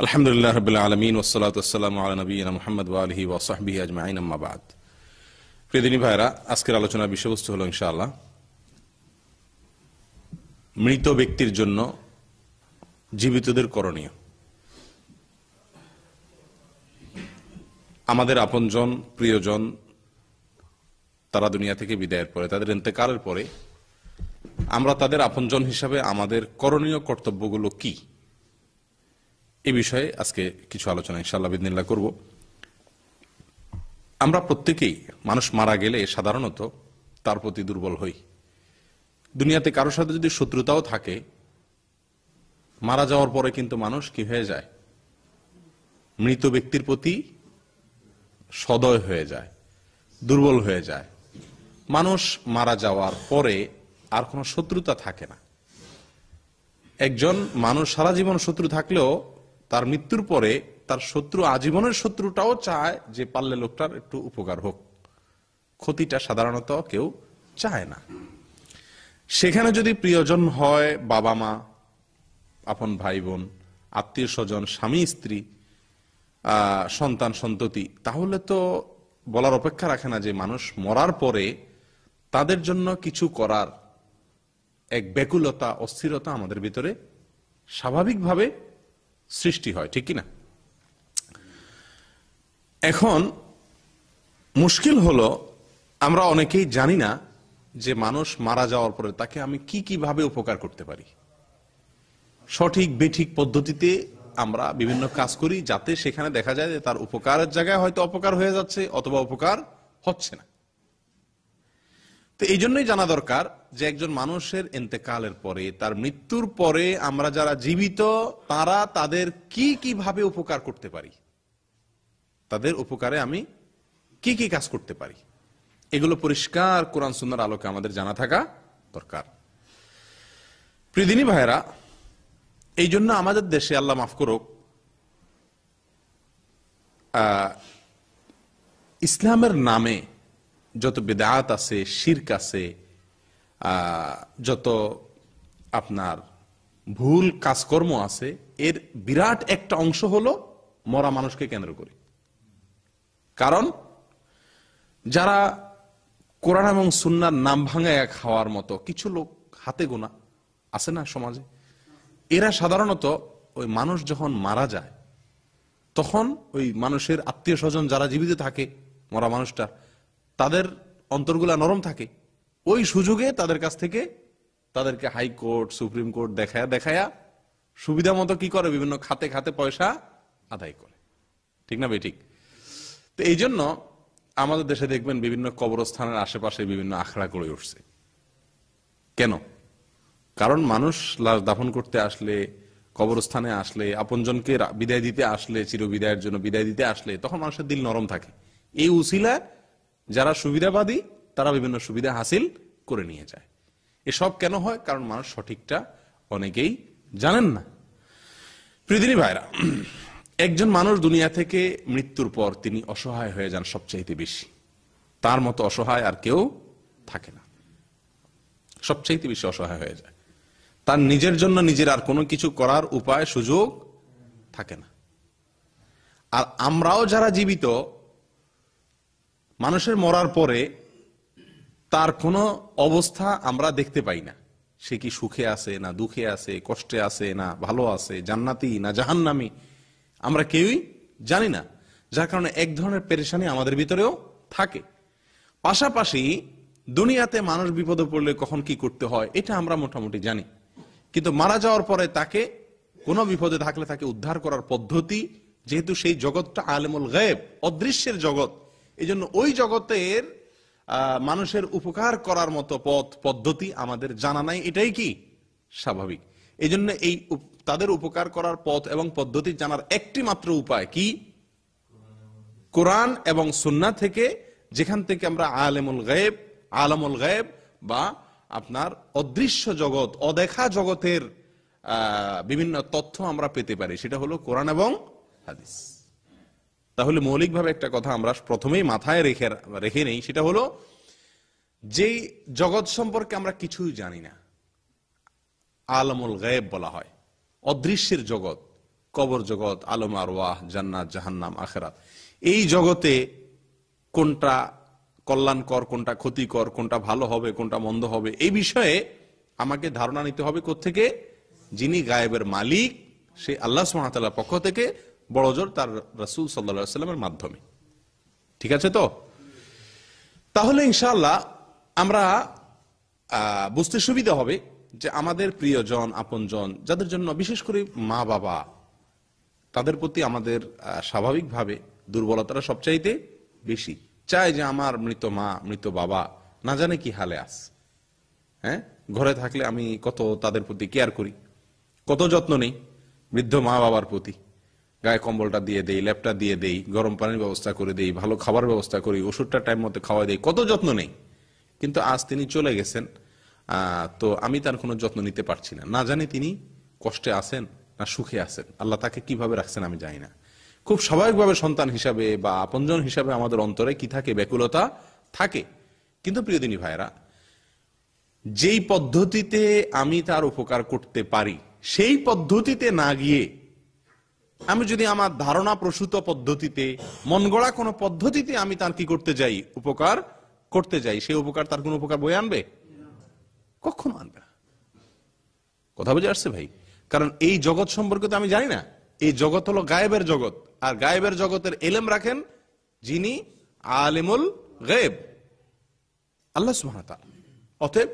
আলহামদুলিল্লাহ রাব্বিল আলামিন ওয়াসসালাতু ওয়াসসালামু আলা নবিয়িনা মুহাম্মদ ওয়া আলিহি ওয়া সাহবিহি আজমাইন, আম্মা বাদ। প্রিয় দিনী ভাইরা, আজকের আলোচনার বিষয়বস্তু হলো ইনশাআল্লাহ মৃত ব্যক্তির জন্য জীবিতদের করণীয়। আমাদের আপনজন, প্রিয়জন তারা দুনিয়া থেকে বিদায়ের পরে, তাদের ইন্তেকালের পরে আমরা তাদের আপনজন হিসাবে আমাদের করণীয় কর্তব্যগুলো কি, এই বিষয়ে আজকে কিছু আলোচনা ইনশাআল্লাহ বিদিনিল্লাহ করব। আমরা প্রত্যেকেই মানুষ মারা গেলে সাধারণত তার প্রতি দুর্বল হই। দুনিয়াতে কারোর সাথে যদি শত্রুতাও থাকে, মারা যাওয়ার পরে কিন্তু মানুষ কি হয়ে যায়? মৃত ব্যক্তির প্রতি সদয় হয়ে যায়, দুর্বল হয়ে যায়। মানুষ মারা যাওয়ার পরে আর কোনো শত্রুতা থাকে না। একজন মানুষ সারা জীবন শত্রু থাকলেও তার মৃত্যুর পরে তার শত্রু, আজীবনের শত্রুটাও চায় যে পারলে লোকটার একটু উপকার হোক, ক্ষতিটা সাধারণত কেউ চায় না। সেখানে যদি প্রিয়জন হয়, বাবা মা, আপন ভাই বোন, আত্মীয় স্বজন, স্বামী স্ত্রী, সন্তান সন্ততি, তাহলে তো বলার অপেক্ষা রাখে না যে মানুষ মরার পরে তাদের জন্য কিছু করার এক ব্যাকুলতা, অস্থিরতা আমাদের ভিতরে স্বাভাবিকভাবে সৃষ্টি হয়, ঠিক কিনা? এখন মুশকিল হলো, আমরা অনেকেই জানি না যে মানুষ মারা যাওয়ার পরে তাকে আমি কি কিভাবে উপকার করতে পারি। সঠিক বেঠিক পদ্ধতিতে আমরা বিভিন্ন কাজ করি যাতে সেখানে দেখা যায় যে তার উপকারের জায়গায় হয়তো অপকার হয়ে যাচ্ছে অথবা উপকার হচ্ছে না। তো এই জন্যই জানা দরকার যে একজন মানুষের ইন্তেকালের পরে, তার মৃত্যুর পরে আমরা যারা জীবিত তারা তাদের কি কিভাবে উপকার করতে পারি, তাদের উপকারে আমি কি কি কাজ করতে পারি, এগুলো পরিষ্কার কোরআন সুন্নাহর আলোকে আমাদের জানা থাকা দরকার। প্রিয় দিনী ভাইরা, এই জন্য আমাদের দেশে, আল্লাহ মাফ করুক, ইসলামের নামে যত বিদআত আছে, শিরক আছে, যত আপনার ভুল কাজকর্ম আছে, এর বিরাট একটা অংশ হলো মরা মানুষকে কেন্দ্র করে। কারণ যারা কোরআন এবং সুন্নাহর নাম ভাঙায়া খাওয়ার মতো কিছু লোক হাতে গোনা আছে না সমাজে, এরা সাধারণত ওই মানুষ যখন মারা যায় তখন ওই মানুষের আত্মীয় স্বজন যারা জীবিত থাকে, মরা মানুষটা, তাদের অন্তরগুলা নরম থাকে, ওই সুযোগে তাদের কাছ থেকে তাদেরকে হাইকোর্ট, সুপ্রিম কোর্ট দেখায়া সুবিধা মতো কি করে, বিভিন্ন খাতে খাতে পয়সা আদায় করে, ঠিক না বেঠিক? তো এই জন্য আমাদের দেশে দেখবেন বিভিন্ন কবরস্থানের আশেপাশে বিভিন্ন আখড়া গড়ে উঠছে। কেন? কারণ মানুষ লাশ দাফন করতে আসলে, কবরস্থানে আসলে, আপনজনকে বিদায় দিতে আসলে, চিরবিদায়ের জন্য বিদায় দিতে আসলে, তখন মানুষের দিল নরম থাকে। এই উসিলা যারা সুবিধাবাদী তারা বিভিন্ন সুবিধা হাসিল করে নিয়ে যায়। এসব কেন হয়? কারণ মানুষ সঠিকটা অনেকেই জানেন না। প্রিয় দিনী ভাইরা, একজন মানুষ দুনিয়া থেকে মৃত্যুর পর তিনি অসহায় হয়ে যান সবচাইতে বেশি। তার মতো অসহায় আর কেউ থাকে না, সবচাইতে বেশি অসহায় হয়ে যায়। তার নিজের জন্য নিজের আর কোনো কিছু করার উপায়, সুযোগ থাকে না। আর আমরাও যারা জীবিত, মানুষের মরার পরে তার কোনো অবস্থা আমরা দেখতে পাই না। সে কি সুখে আছে না দুঃখে আছে, কষ্টে আছে না ভালো আছে, জান্নাতি না জাহান্নামী, আমরা কেউই জানি না। যার কারণে এক ধরনের পেরেশানি আমাদের ভিতরেও থাকে। পাশাপাশি দুনিয়াতে মানুষ বিপদে পড়লে কখন কি করতে হয় এটা আমরা মোটামুটি জানি, কিন্তু মারা যাওয়ার পরে তাকে কোনো বিপদে থাকলে তাকে উদ্ধার করার পদ্ধতি, যেহেতু সেই জগৎটা আলেমুল গায়েব, অদৃশ্যের জগৎ, এই জন্য ওই জগতের মানুষের উপকার করার মতো পথ পদ্ধতি আমাদের জানা নাই, এটাই কি স্বাভাবিক। এই জন্য এই তাদের উপকার করার পথ এবং পদ্ধতি জানার একটি মাত্র উপায় কি? কোরআন এবং সুন্নাহ থেকে, যেখান থেকে আমরা আলেমুল গায়েব বা আপনার অদৃশ্য জগৎ, অদেখা জগতের বিভিন্ন তথ্য আমরা পেতে পারি, সেটা হলো কোরআন এবং হাদিস। তাহলে মৌলিকভাবে একটা কথা আমরা প্রথমেই মাথায় রেখে নেই, সেটা হলো যেই জগৎ সম্পর্কে আমরা কিছুই জানি না, আলমুল গায়েব বলা হয়, অদৃশ্যের জগৎ, কবর জগৎ, আলম আরওয়াহ, জান্নাত, জাহান্নাম, আখিরাত, এই জগতে কোনটা কল্যাণকর, কোনটা ক্ষতিকর, কোনটা ভালো হবে, কোনটা মন্দ হবে, এই বিষয়ে আমাকে ধারণা নিতে হবে কোত্থেকে? যিনি গায়েবের মালিক, সে আল্লাহ সুবহানাহু ওয়া তাআলার পক্ষ থেকে, বড় জোর তার রাসূল সাল্লাল্লাহু আলাইহি ওয়াসাল্লামের মাধ্যমে। ঠিক আছে তো? তাহলে ইনশাআল্লাহ আমরা বুঝতে সুবিধা হবে যে আমাদের প্রিয়জন, আপনজন, যাদের জন্য বিশেষ করে মা বাবা, তাদের প্রতি আমাদের স্বাভাবিকভাবে দুর্বলতাটা সবচাইতে বেশি। চাই যে আমার মৃত মা, মৃত বাবা না জানে কি হালে আছে। হ্যাঁ, ঘরে থাকলে আমি কত তাদের প্রতি কেয়ার করি, কত যত্ন নেই বৃদ্ধ মা বাবার প্রতি। গায়ে কম্বলটা দিয়ে দেই, ল্যাপটা দিয়ে দেই, গরম পানির ব্যবস্থা করে দেই, ভালো খাবার ব্যবস্থা করি, ওষুধটা টাইম মতো খাওয়া দেই, কত যত্ন নেই। কিন্তু আজ তিনি চলে গেছেন, তো আমি তার কোনো যত্ন নিতে পারছি না। না জানি তিনি কষ্টে আছেন না সুখে আছেন, আল্লাহ তাকে কিভাবে রাখছেন আমি জানি না। খুব স্বাভাবিকভাবে সন্তান হিসাবে বা আপনজন হিসাবে আমাদের অন্তরে কি থাকে? ব্যাকুলতা থাকে। কিন্তু প্রিয়দিনী ভাইরা, যেই পদ্ধতিতে আমি তার উপকার করতে পারি সেই পদ্ধতিতে না গিয়ে আমি যদি আমার ধারণা প্রসূত পদ্ধতিতে, মন গড়া কোনো পদ্ধতিতে আমি তার কি করতে যাই? উপকার করতে যাই, সেই উপকার তার কোন উপকার বয়ে আনবে? কখনো আনবে না। কথা বুঝে আসছে ভাই? কারণ এই জগৎ সম্পর্কে তো আমি জানি না। এই জগৎ হলো গায়েবের জগৎ, আর গায়েবের জগতের ইলম রাখেন যিনি আলিমুল গায়েব, আল্লাহ সুবহানাহু ওয়া তাআলা। অতএব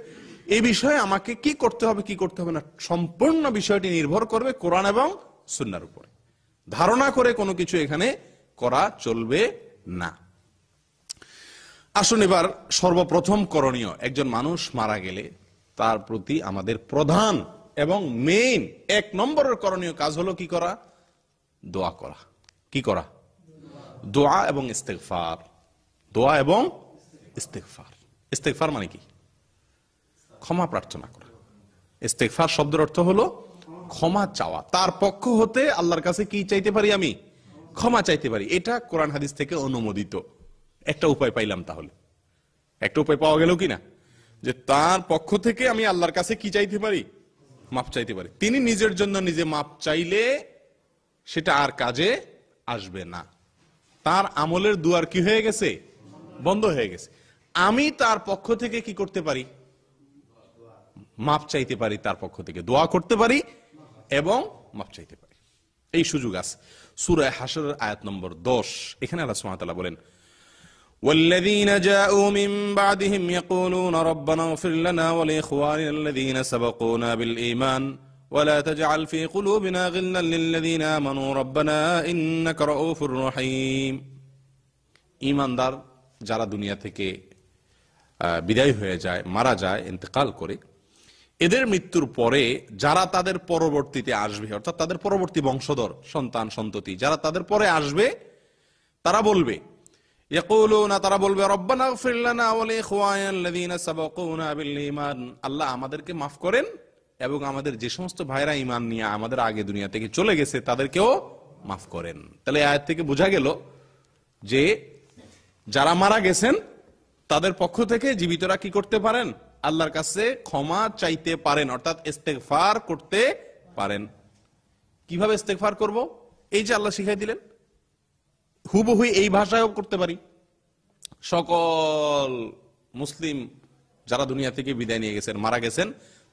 এই বিষয়ে আমাকে কি করতে হবে, কি করতে হবে না, সম্পূর্ণ বিষয়টি নির্ভর করবে কোরআন এবং সুন্নাহর উপরে। ধারণা করে কোনো কিছু এখানে করা চলবে না। আসুন এবার সর্বপ্রথম করণীয়, একজন মানুষ মারা গেলে তার প্রতি আমাদের প্রধান এবং মেইন 1 নম্বরের করণীয় কাজ হলো কি করা? দোয়া করা। কি করা? দোয়া এবং ইস্তেগফার। দোয়া এবং ইস্তেগফার। ইস্তেগফার মানে কি? ক্ষমা প্রার্থনা করা। ইস্তেগফার শব্দের অর্থ হলো ক্ষমা চাওয়া। তার পক্ষ হতে আল্লাহর কাছে কি চাইতে পারি? আমি ক্ষমা চাইতে পারি। এটা কোরআন হাদিস থেকে অনুমোদিত। একটা উপায় পাইলাম, তাহলে একটা উপায় পাওয়া গেল কিনা, যে তার পক্ষ থেকে আমি আল্লাহর কাছে কি চাইতে পারি? মাপ চাইতে পারি। তিনি নিজের জন্য নিজে মাপ চাইলে সেটা আর কাজে আসবে না। তার আমলের দুয়ার কি হয়ে গেছে? বন্ধ হয়ে গেছে। আমি তার পক্ষ থেকে কি করতে পারি? মাপ চাইতে পারি, তার পক্ষ থেকে দোয়া করতে পারি এবং মাপ চাইতে পারি। এই সুযোগ আছে। সূরা হাশরের আয়াত নম্বর 10, এখানে আল্লাহ সুবহানাহু ওয়া তাআলা বলেন, والذين جاءوا من بعدهم يقولون ربنا اغفر لنا ولإخواننا الذين سبقونا بالإيمان ولا تجعل في قلوبنا غلا للذين آمنوا ربنا إنك رؤوف رحيم। ঈমানদার যারা দুনিয়া থেকে বিদায় হয়ে যায়, মারা যায়, ইন্তেকাল করে, এদের মৃত্যুর পরে যারা তাদের পরবর্তীতে আসবে, অর্থাৎ তাদের পরবর্তী বংশধর, সন্তান সন্ততি যারা তাদের পরে আসবে, তারা বলবে, ইয়াকুলুনা, তারা বলবে, রব্বানা ইগফির লানা ওয়া লিইখওয়ানিনা আল্লাযীনা সাবাকুনা বিল ঈমান, আল্লাহ আমাদেরকে মাফ করেন এবং আমাদের যে সমস্ত ভাইরা ঈমান নিয়ে আমাদের আগে দুনিয়া থেকে চলে গেছে তাদেরকেও মাফ করেন। তাহলে আয়াত থেকে বোঝা গেল যে যারা মারা গেছেন তাদের পক্ষ থেকে জীবিতরা কি করতে পারেন? আল্লাহর কাছে ক্ষমা চাইতে পারেন, অর্থাৎ ইস্তেগফার করতে পারেন। কিভাবে ইস্তেগফার করব? এই যে আল্লাহ শিখাই দিলেন, হুবহু এই ভাষায়ও করতে পারি। সকল মুসলিম যারা দুনিয়া থেকে বিদায় নিয়ে গেছেন, মারা গেছেন,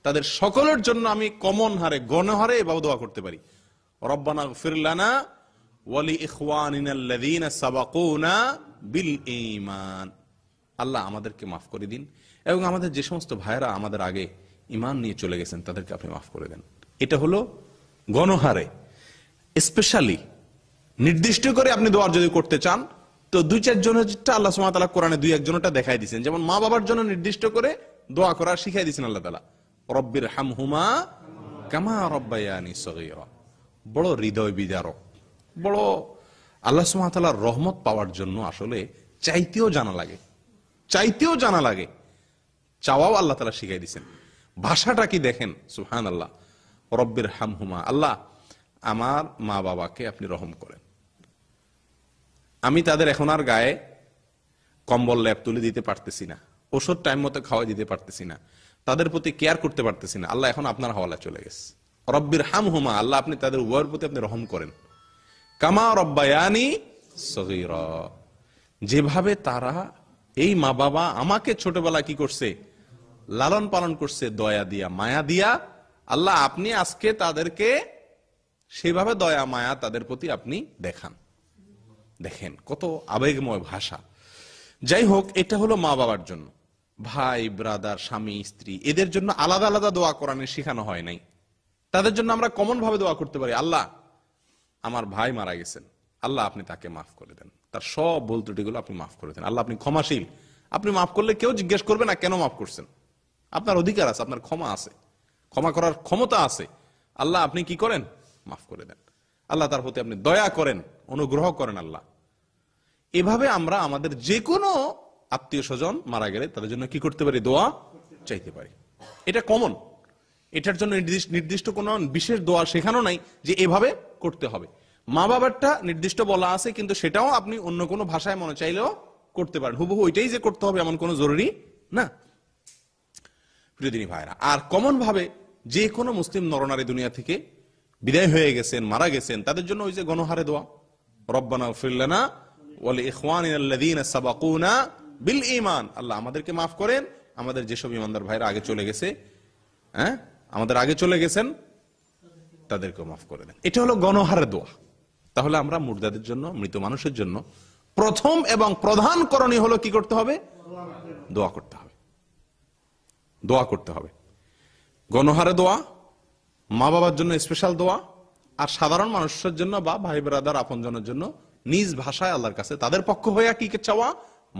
তাদের সকলের জন্য আমি কমন হারে, গণহারে এভাবে দোয়া করতে পারি, রব্বানা ইগফির লানা ওয়া লিইখওয়ানিনা আল্লাযীনা সাবাকুনা বিল ঈমান, আল্লাহ আমাদেরকে মাফ করে দিন এবং আমাদের যে সমস্ত ভাইরা আমাদের আগে ঈমান নিয়ে চলে গেছেন তাদেরকে আপনি মাফ করে দেন। এটা হলো গণহারে। স্পেশালি নির্দিষ্ট করে আপনি দোয়া যদি করতে চান তো 2-4 জনেরটা আল্লাহ সুবহানাহু ওয়া তাআলা কোরআনে 2-1 জনেরটা দেখাই দিয়েছেন। যেমন মা বাবার জন্য নির্দিষ্ট করে দোয়া করা শিখাই দিয়েছেন আল্লাহ তাআলা, রব্বির হামহুমা কামা রব্বায়ানি সগীরা। বড় হৃদয় বিদারক, বড় আল্লাহ সুবহানাহু ওয়া তাআলার রহমত পাওয়ার জন্য আসলে চাইতেও জানা লাগে, চাইতেও জানা লাগে, চাওয়াও আল্লাহ তাআলা শিখাই দিয়েছেন। ভাষাটা কি দেখেন, সুবহানাল্লাহ, রব্বির হামহুমা, আল্লাহ আমার মা বাবাকে আপনি রহম করেন। আমি তাদের এখন আর গায়ে কম্বল ল্যাপ তুলে দিতে পারতেছি না, ওষুধ টাইম মতো খাওয়াই দিতে পারতেছি না, তাদের প্রতি কেয়ার করতে পারতেছি না, আল্লাহ এখন আপনার হাওয়ালা চলে গেছে। রব্বির হামহুমা, আল্লাহ আপনি তাদের উভয়ের প্রতি আপনি রহম করেন, কামা রব্বায়ানি সগীরা, যেভাবে তারা এই মা বাবা আমাকে ছোটবেলা কি করছে, লালন পালন করছে দয়া দিয়া মায়া দিয়া, আল্লাহ আপনি আজকে তাদেরকে সেভাবে দয়া মায়া তাদের প্রতি আপনি দেখান। দেখেন কত আবেগময় ভাষা। যাই হোক, এটা হলো মা বাবার জন্য। ভাই ব্রাদার, স্বামী স্ত্রী, এদের জন্য আলাদা আলাদা দোয়া কোরআনে শেখানো হয় নাই। তাদের জন্য আমরা কমন ভাবে দোয়া করতে পারি, আল্লাহ আমার ভাই মারা গেছেন, আল্লাহ আপনি তাকে মাফ করে দেন, তার সব ভুল ত্রুটিগুলো আপনি মাফ করে দেন, আল্লাহ আপনি ক্ষমাশীল, আপনি মাফ করলে কেউ জিজ্ঞেস করবে না কেন মাফ করছেন, আপনার অধিকার আছে, আপনার ক্ষমা আছে, ক্ষমা করার ক্ষমতা আছে, আল্লাহ আপনি কি করেন, মাফ করে দেন, আল্লাহ তার প্রতি আপনি দয়া করেন, অনুগ্রহ করেন আল্লাহ। এভাবে আমরা আমাদের যে কোনো আত্মীয় স্বজন মারা গেলে তাদের জন্য কি করতে পারি, দোয়া চাইতে পারি। এটা কমন, এটার জন্য নির্দিষ্ট কোনো বিশেষ দোয়া শেখানো নাই যে এভাবে করতে হবে। মা বাবারটা নির্দিষ্ট বলা আছে, কিন্তু সেটাও আপনি অন্য কোনো ভাষায় মনে চাইলেও করতে পারেন, হুবহু ওইটাই যে করতে হবে এমন কোনো জরুরি না। প্রিয় দিনী ভাইরা, আর কমন ভাবে যে কোনো মুসলিম নরনারী দুনিয়া থেকে বিদায় হয়ে গেছেন, মারা গেছেন, তাদের জন্য ওই যে গণহারে দোয়া, রব্বানা ইগফির লানা ওয়া লিইখওয়ানিনাল্লাযীনা সাবাকুনা বিল ঈমান, আল্লাহ আমাদেরকে মাফ করেন, আমাদের যেসব ঈমানদার ভাইরা আগে চলে গেছে, আমাদের আগে চলে গেছেন, তাদেরকে মাফ করে দেন। এটা হলো গণহারে দোয়া। তাহলে আমরা মুর্দাদের জন্য, মৃত মানুষের জন্য প্রথম এবং প্রধান করণীয় হলো কি করতে হবে, দোয়া করতে হবে, দোয়া করতে হবে। গণহারে দোয়া, মা বাবার জন্য স্পেশাল দোয়া, আর সাধারণ মানুষের জন্য বা ভাই ব্রাদার আপনজনের জন্য নিজ ভাষায় আল্লাহর কাছে তাদের পক্ষ হয়ে কি চাওয়া,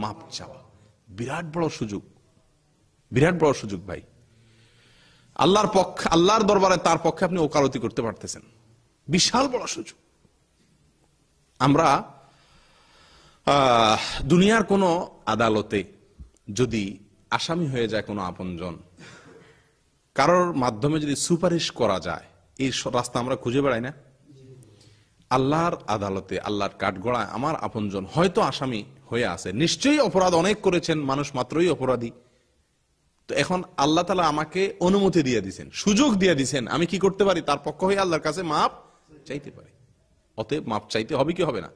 মাপ চাওয়া। বিরাট বড় সুযোগ, বিরাট বড় সুযোগ ভাই। আল্লাহর পক্ষে, আল্লাহর দরবারে তার পক্ষে আপনি ওকালতি করতে পারতেছেন, বিশাল বড় সুযোগ। আমরা দুনিয়ার কোন আদালতে যদি আসামি হয়ে যায় কোনো আপনজন, কারোর মাধ্যমে যদি সুপারিশ করা যায়, এই রাস্তা আমরা খুঁজে বেড়াই না। আল্লাহর আদালতে, আল্লাহর কাঠগড়ায় আমার আপনজন হয়তো আসামি হয়ে আছে, নিশ্চয়ই অপরাধ অনেক করেছেন, মানুষ মাত্রই অপরাধী। তো এখন আল্লাহ তাআলা আমাকে অনুমতি দিয়ে দিয়েছেন, সুযোগ দিয়ে দিয়েছেন, আমি কি করতে পারি, তার পক্ষ হয়ে আল্লাহর কাছে মাপ চাইতে পারি। অতএব মাপ চাইতে হবে কি হবে না।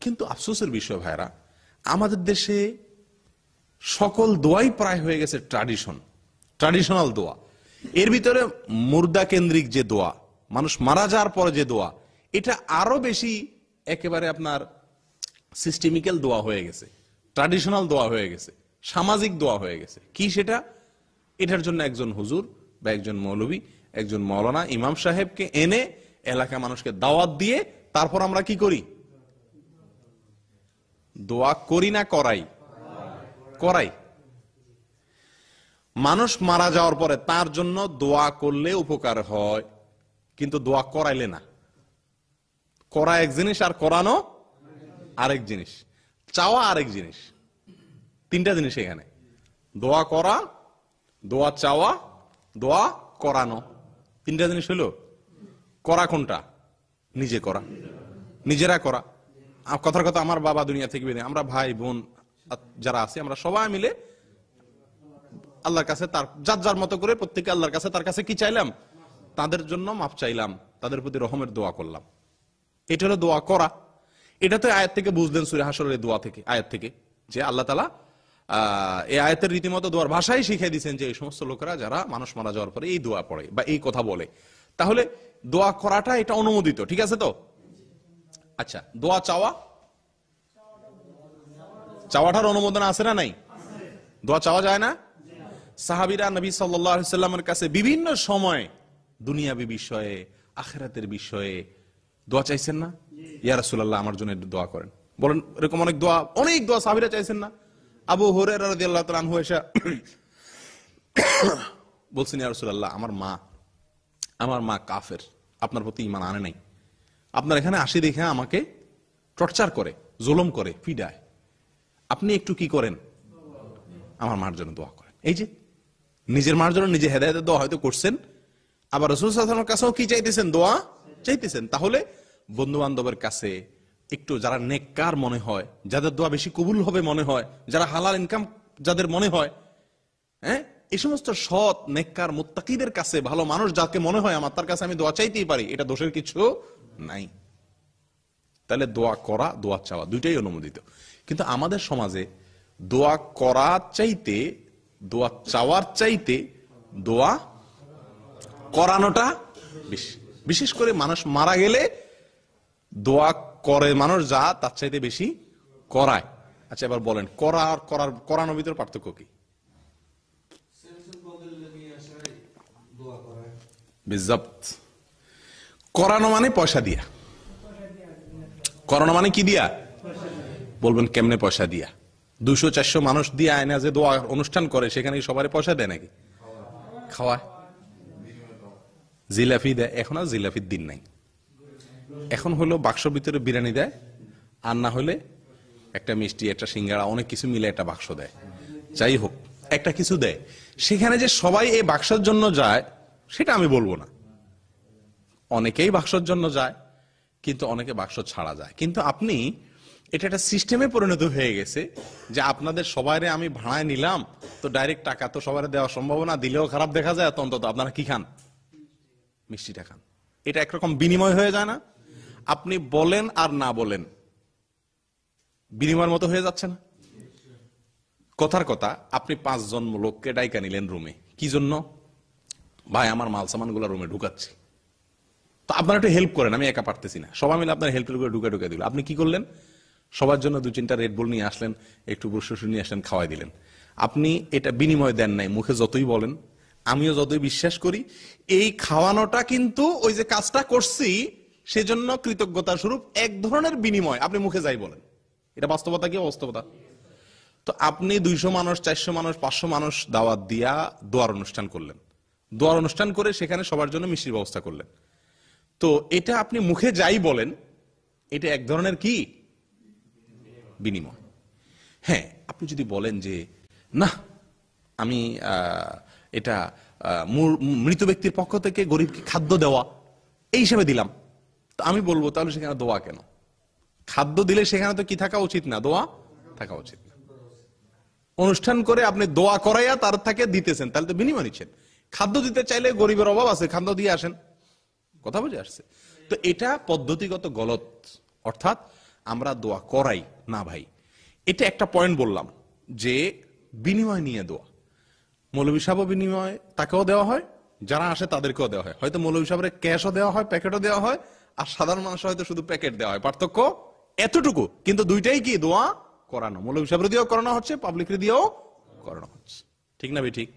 কিন্তু আফসোসের বিষয় ভাইরা, আমাদের দেশে সকল দোয়াই প্রায় হয়ে গেছে ট্র্যাডিশনাল দোয়া। এর ভিতরে মুর্দা কেন্দ্রিক যে দোয়া, মানুষ মারা যাওয়ার পরে যে দোয়া, এটা আরো বেশি একেবারে আপনার সিস্টেমিক্যাল দোয়া হয়ে গেছে, ট্র্যাডিশনাল দোয়া হয়ে গেছে, সামাজিক দোয়া হয়ে গেছে। কি সেটা? এটার জন্য একজন হুজুর বা একজন মৌলবী, একজন মৌলানা, ইমাম সাহেবকে এনে এলাকা মানুষকে দাওয়াত দিয়ে তারপর আমরা কি করি, দোয়া করি না করাই? করাই। মানুষ মারা যাওয়ার পরে তার জন্য দোয়া করলে উপকার হয়, কিন্তু দোয়া করাইলে না। করা এক জিনিস আর করানো আরেক জিনিস, চাওয়া আরেক জিনিস। তিনটা জিনিস এখানে, দোয়া করা, দোয়া চাওয়া, দোয়া করানো, তিনটা জিনিস হলো। করা কোনটা? নিজে করা, নিজেরা করা। কথার কথা, আমার বাবা দুনিয়া থেকে বিদায়, আমরা ভাই বোন যারা আছে, আমরা সবাই মিলে আল্লাহর কাছে তার যার যার মতো করে প্রত্যেকে আল্লাহর কাছে তার কাছে কি চাইলাম, তাদের জন্য মাফ চাইলাম, তাদের প্রতি রহমের দোয়া করলাম। এটা হলো দোয়া করা। এটা তো আয়াত থেকে বুঝলেন, সূরা হাশরের দোয়া থেকে, আয়াত থেকে, যে আল্লাহ তাআলা এই আয়াতের রীতিমতো দোয়ার ভাষাই শিখিয়ে দিয়েছেন যে এই সমস্ত লোকেরা যারা মানুষ মারা যাওয়ার পরে এই দোয়া পড়ে বা এই কথা বলে, তাহলে দোয়া করাটা এটা অনুমোদিত, ঠিক আছে তো? আচ্ছা, দোয়া চাওয়া, চাওয়াটার অনুমোদন আছে না নাই? দোয়া চাওয়া যায় না? সাহাবীরা নবী সাল্লাল্লাহু আলাইহি সাল্লামের কাছে বিভিন্ন সময় দুনিয়াবী বিষয়ে, আখিরাতের বিষয়ে দোয়া চাইছেন না? ইয়া রাসূলুল্লাহ আমার জন্য একটু দোয়া করেন। বলেন, এরকম অনেক দোয়া সাহাবীরা চাইছেন না? আবু হুরায়রা রাদিয়াল্লাহু তাআলা আনহু এসে বলছেন, ইয়া রাসূলুল্লাহ আমার মা কাফের, আপনার প্রতি ঈমান আনে নাই, আপনার এখানে আসি দেখে আমাকে টর্চার করে, জুলুম করে, পিডায়, আপনি একটু কি করেন, আমার মার জন্য দোয়া করেন। এই যে নিজের মার জন্য নিজে হেদায়েতের দোয়া হয়তো করছেন, আবার রাসূল সাল্লাল্লাহু আলাইহি ওয়াসাল্লামের কাছেও কি চাইতেছেন, দোয়া চাইতেছেন। তাহলে বন্ধু বান্ধবের কাছে একটু যারা নেককার মনে হয়, যাদের দোয়া বেশি কবুল হবে মনে হয়, যারা হালাল ইনকাম যাদের মনে হয়, এই সমস্ত সৎ নেককার মুত্তাকিদের কাছে, ভালো মানুষ যাকে মনে হয় আমার, তার কাছে আমি দোয়া চাইতেই পারি, এটা দোষের কিছু নাই। তাহলে দোয়া করা, দোয়া চাওয়া দুইটাই অনুমোদিত। কিন্তু আমাদের সমাজে দোয়া করার চাইতে, দোয়া চাওয়ার চাইতে দোয়া করানোটা বেশি। বিশেষ করে মানুষ মারা গেলে দোয়া করে মানুষ যা, তার চাইতে বেশি করায়। আচ্ছা, এবার বলেন করা আর করানোর ভিতর পার্থক্য কি? করানো মানে পয়সা দিয়া, করানো মানে কি দিয়া? বলবেন কেমনে পয়সা দিয়া? 200-400 মানুষ দিয়ে আয়না যে দোয়া অনুষ্ঠান করে, সেখানে সবারই পয়সা দেয় নাকি? খাওয়ায়, জিলাপি দেয়। এখন আর জিলাপির দিন নাই, এখন হলো বাক্সর ভিতরে বিরিয়ানি দেয়, আর না হলে একটা মিষ্টি, একটা সিঙ্গাড়া, অনেক কিছু মিলে একটা বাক্স দেয়। যাই হোক, একটা কিছু দেয়। সেখানে যে সবাই এই বাক্সের জন্য যায় সেটা আমি বলবো না, অনেকেই বাক্সের জন্য যায়, কিন্তু অনেকে বাক্স ছাড়া যায়। কিন্তু আপনি এটা একটা সিস্টেমে পরিণত হয়ে গেছে যে আপনাদের সবাইরে আমি ভাড়ায় নিলাম, তো ডাইরেক্ট টাকা তো সবাই দেওয়া সম্ভব না, দিলেও খারাপ দেখা যায়, তো অন্তত আপনারা কি খান? মিষ্টিটা খান। এটা একরকম বিনিময় হয়ে যায় না? আপনি বলেন আর না বলেন বিনিময়ের মতো হয়ে যাচ্ছে না? কথার কথা, আপনি 5 জন লোককে ডাইকা নিলেন রুমে, কি জন্য? ভাই আমার মাল সামান গুলা রুমে ঢুকাচ্ছি, তো আপনারা একটু হেল্প করেন, আমি একা পারতেছি না। সবাই মিলে আপনার হেল্প করে ঢুকে দিল। আপনি কি করলেন? সবার জন্য 2-3টা রেড বুল নিয়ে আসলেন, একটু ব্রুশ নিয়ে আসলেন, খাওয়াই দিলেন। আপনি এটা বিনিময় দেন নাই, মুখে যতই বলেন, আমিও যতই বিশ্বাস করি, এই খাওয়ানোটা কিন্তু ওই যে কাজটা করছি সেজন্য কৃতজ্ঞতা স্বরূপ এক ধরনের বিনিময়। আপনি মুখে যাই বলেন, এটা বাস্তবতা কি অবাস্তবতা? তো আপনি 200 মানুষ, 400 মানুষ, 500 মানুষ দাওয়াত দিয়া দোয়ার অনুষ্ঠান করলেন, দোয়ার অনুষ্ঠান করে সেখানে সবার জন্য মিষ্টির ব্যবস্থা করলেন। তো এটা আপনি মুখে যাই বলেন, এটা এক ধরনের কি বিনিময়। হ্যাঁ, আপনি যদি বলেন যে না, আমি এটা মৃত ব্যক্তির পক্ষ থেকে গরিবকে খাদ্য দেওয়া এই হিসেবে দিলাম, তো আমি বলবো তাহলে সেখানে দোয়া কেন? খাদ্য দিলে সেখানে তো কি থাকা উচিত না? দোয়া থাকা উচিত না। অনুষ্ঠান করে আপনি দোয়া করাইয়া তার থেকে দিতেছেন, তাহলে তো বিনিময় নিচ্ছেন। খাদ্য দিতে চাইলে গরিবের অভাব আছে, খাদ্য দিয়ে আসেন। কথা বুঝে আসছে? তো এটা পদ্ধতিগত গলত, অর্থাৎ আমরা দোয়া করাই না ভাই। এটা একটা পয়েন্ট বললাম যে বিনিময় নিয়ে দোয়া, মৌলভী সাহেব বিনিময় তাকেও দেওয়া হয়, যারা আসে তাদেরকেও দেওয়া হয়। হয়তো মৌলভী সাহেবের ক্যাশও দেওয়া হয়, প্যাকেটও দেওয়া হয়, আর সাধারণ মানুষ হয়তো শুধু প্যাকেট দেওয়া হয়। পার্থক্য এতটুকু, কিন্তু দুইটাই কি দোয়া করানো। মৌলভী সাহেবের দিয়েও করানো হচ্ছে, পাবলিকের দিয়েও করানো হচ্ছে। ঠিক না ভাই? ঠিক।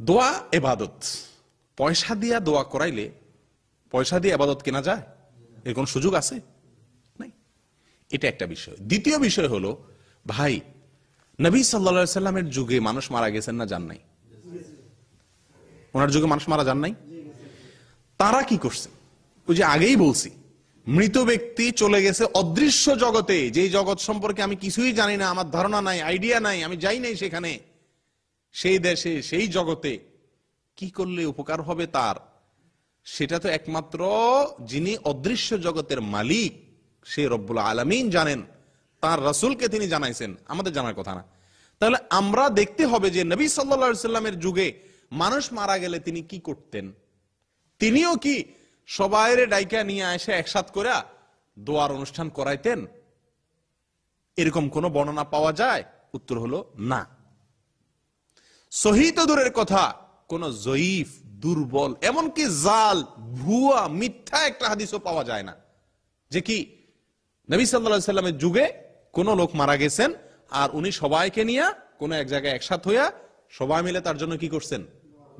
দোয়া ইবাদত। পয়সা দিয়া দোয়া করাইলে পয়সা দিয়ে ইবাদত কেনা যায়? এর কোন সুযোগ আছে? নাই। এটা একটা বিষয়। দ্বিতীয় বিষয় হলো, ভাই নবী সাল্লাল্লাহু আলাইহি সাল্লামের যুগে মানুষ মারা গেছেন না যান নাই? ওনার যুগে মানুষ মারা যান নাই? তারা কি করছে? ওই যে আগেই বলছি, মৃত ব্যক্তি চলে গেছে অদৃশ্য জগতে, যেই জগৎ সম্পর্কে আমি কিছুই জানি না, আমার ধারণা নাই, আইডিয়া নাই, আমি যাই নাই সেখানে, সেই দেশে, সেই জগতে কি করলে উপকার হবে তার, সেটা তো একমাত্র যিনি অদৃশ্য জগতের মালিক, সে রব্বুল আলামিন জানেন, তার রাসূলকে তিনি জানাইছেন, আমাদের জানার কথা না। তাহলে আমরা দেখতে হবে যে নবী সাল্লাল্লাহু আলাইহি সাল্লামের যুগে মানুষ মারা গেলে তিনি কি করতেন। তিনিও কি সবাইরে ডাইকা নিয়ে এসে একসাথ করে দোয়ার অনুষ্ঠান করাইতেন? এরকম কোন বর্ণনা পাওয়া যায়? উত্তর হলো না। সহিহ তো দূরের কথা, কোন জয়ীফ, দুর্বল, এমনকি জাল, ভুয়া, মিথ্যা একটা হাদিসও পাওয়া যায় না যে কি নবী সাল্লাল্লাহু আলাইহি সাল্লামের যুগে কোন লোক মারা গেছেন আর উনি সবাইকে নিয়ে কোন এক জায়গায় একসাথ হইয়া সবাই মিলে তার জন্য কি করছেন?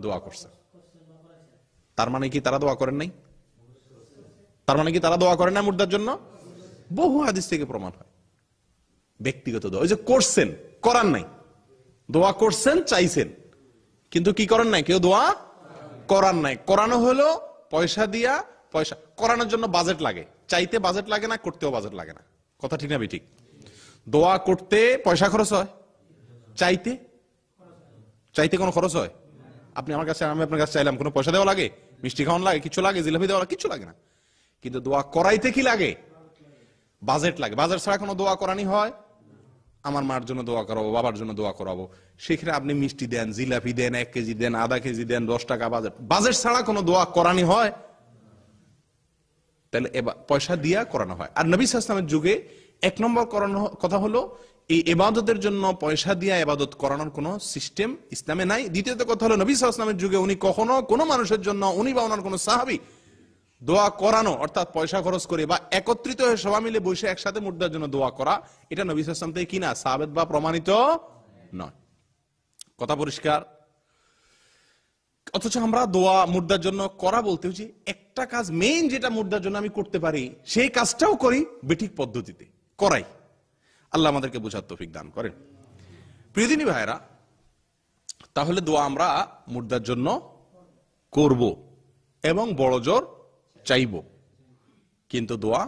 দোয়া করছেন। তার মানে কি তারা দোয়া করেন নাই? তার মানে কি তারা দোয়া করেন না মুর্দার জন্য? বহু হাদিস থেকে প্রমাণ হয়। ব্যক্তিগত দোয়া, ওই যে করছেন, করার নাই, দোয়া করছেন, চাইছেন, কিন্তু কি করেন নাই? কেউ দোয়া করার নাই। করানো হলো পয়সা দিয়া। পয়সা করানোর জন্য বাজেট লাগে, চাইতে বাজেট লাগে না, করতেও বাজেট লাগে না। কথা ঠিক না ঠিক? দোয়া করতে পয়সা খরচ হয়, চাইতে চাইতে কোনো খরচ হয়? আপনি আমার কাছে, আমি আপনার কাছে চাইলাম, কোনো পয়সা দেওয়া লাগে? মিষ্টি খাওয়ান লাগে? কিছু লাগে? জিলাপি দেওয়া লাগে? কিছু লাগে না। কিন্তু দোয়া করাইতে কি লাগে? বাজেট লাগে। বাজেট ছাড়া কোনো দোয়া করানি হয় আমার মার জন্য দোয়া করাবো, বাবার জন্য দোয়া করাবো, সেখানে আপনি মিষ্টি দেন, জিলাপি দেন, 1 কেজি দেন, আধা কেজি দেন, 10 টাকা বাজেট ছাড়া কোনো দোয়া করানি হয়? তাহলে পয়সা দিয়া করানো হয়। আর নবী সাল্লাল্লাহু আলাইহি ওয়াসাল্লামের যুগে 1 নম্বর কথা হলো এই ইবাদতের জন্য পয়সা দিয়া ইবাদত করানোর কোনো সিস্টেম ইসলামে নাই। দ্বিতীয়ত কথা হলো নবী সাল্লাল্লাহু আলাইহি ওয়াসাল্লামের যুগে উনি কখনো কোনো মানুষের জন্য, উনি বা ওনার কোনো সাহাবী দোয়া করানো, অর্থাৎ পয়সা খরচ করে বা একত্রিত হয়ে সবাই মিলে বসে একসাথে মুর্দার জন্য দোয়া করা, এটা নবী সাল্লাল্লাহু আলাইহি ওয়াসাল্লাম থেকে কিনা সাবিত বা প্রমাণিত নয়। কথা পরিষ্কার? অথচ আমরা দোয়া মুর্দার জন্য করা বলতে হচ্ছে একটা কাজ মেইন, যেটা মুর্দার জন্য আমি করতে পারি সেই কাজটাও করি বেঠিক পদ্ধতিতে করাই। আল্লাহ আমাদেরকে বোঝার তৌফিক দান করেন। প্রিয় দিনী ভাইরা, তাহলে দোয়া আমরা মুর্দার জন্য করব এবং বড় জোর চাইব, কিন্তু দোয়া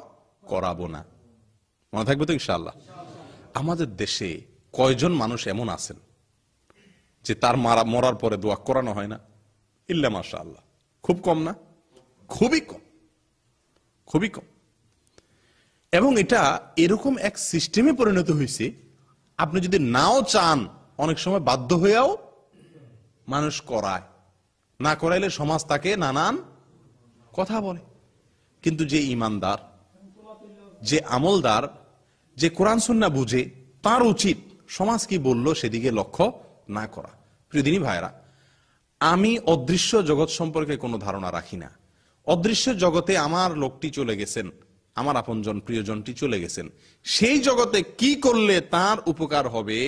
করাবো না। মনে থাকবে তো ইনশাআল্লাহ? আমাদের দেশে কয়জন মানুষ এমন আছেন যে তার মরার পরে দোয়া করানো হয় না? ইল্লা মাশাআল্লাহ, খুব কম না? খুবই কম, খুবই কম। এবং এটা এরকম এক সিস্টেমে পরিণত হয়েছে, আপনি যদি নাও চান অনেক সময় বাধ্য হয়েও মানুষ করায়, না করাইলে সমাজ তাকে নানান কথা বলে। কিন্তু যে ইমানদার, যে আমলদার, যে কোরআন সুন্নাহ বুঝে, তার উচিত সমাজ কি বললো সেদিকে লক্ষ্য না করা। প্রিয় দিনী ভাইরা, আমি অদৃশ্য জগৎ সম্পর্কে কোনো ধারণা রাখি না। অদৃশ্য জগতে আমার লোকটি চলে গেছেন, আমার আপনজন প্রিয়জনটি চলে গেছেন, সেই জগতে কি করলে তার উপকার হবে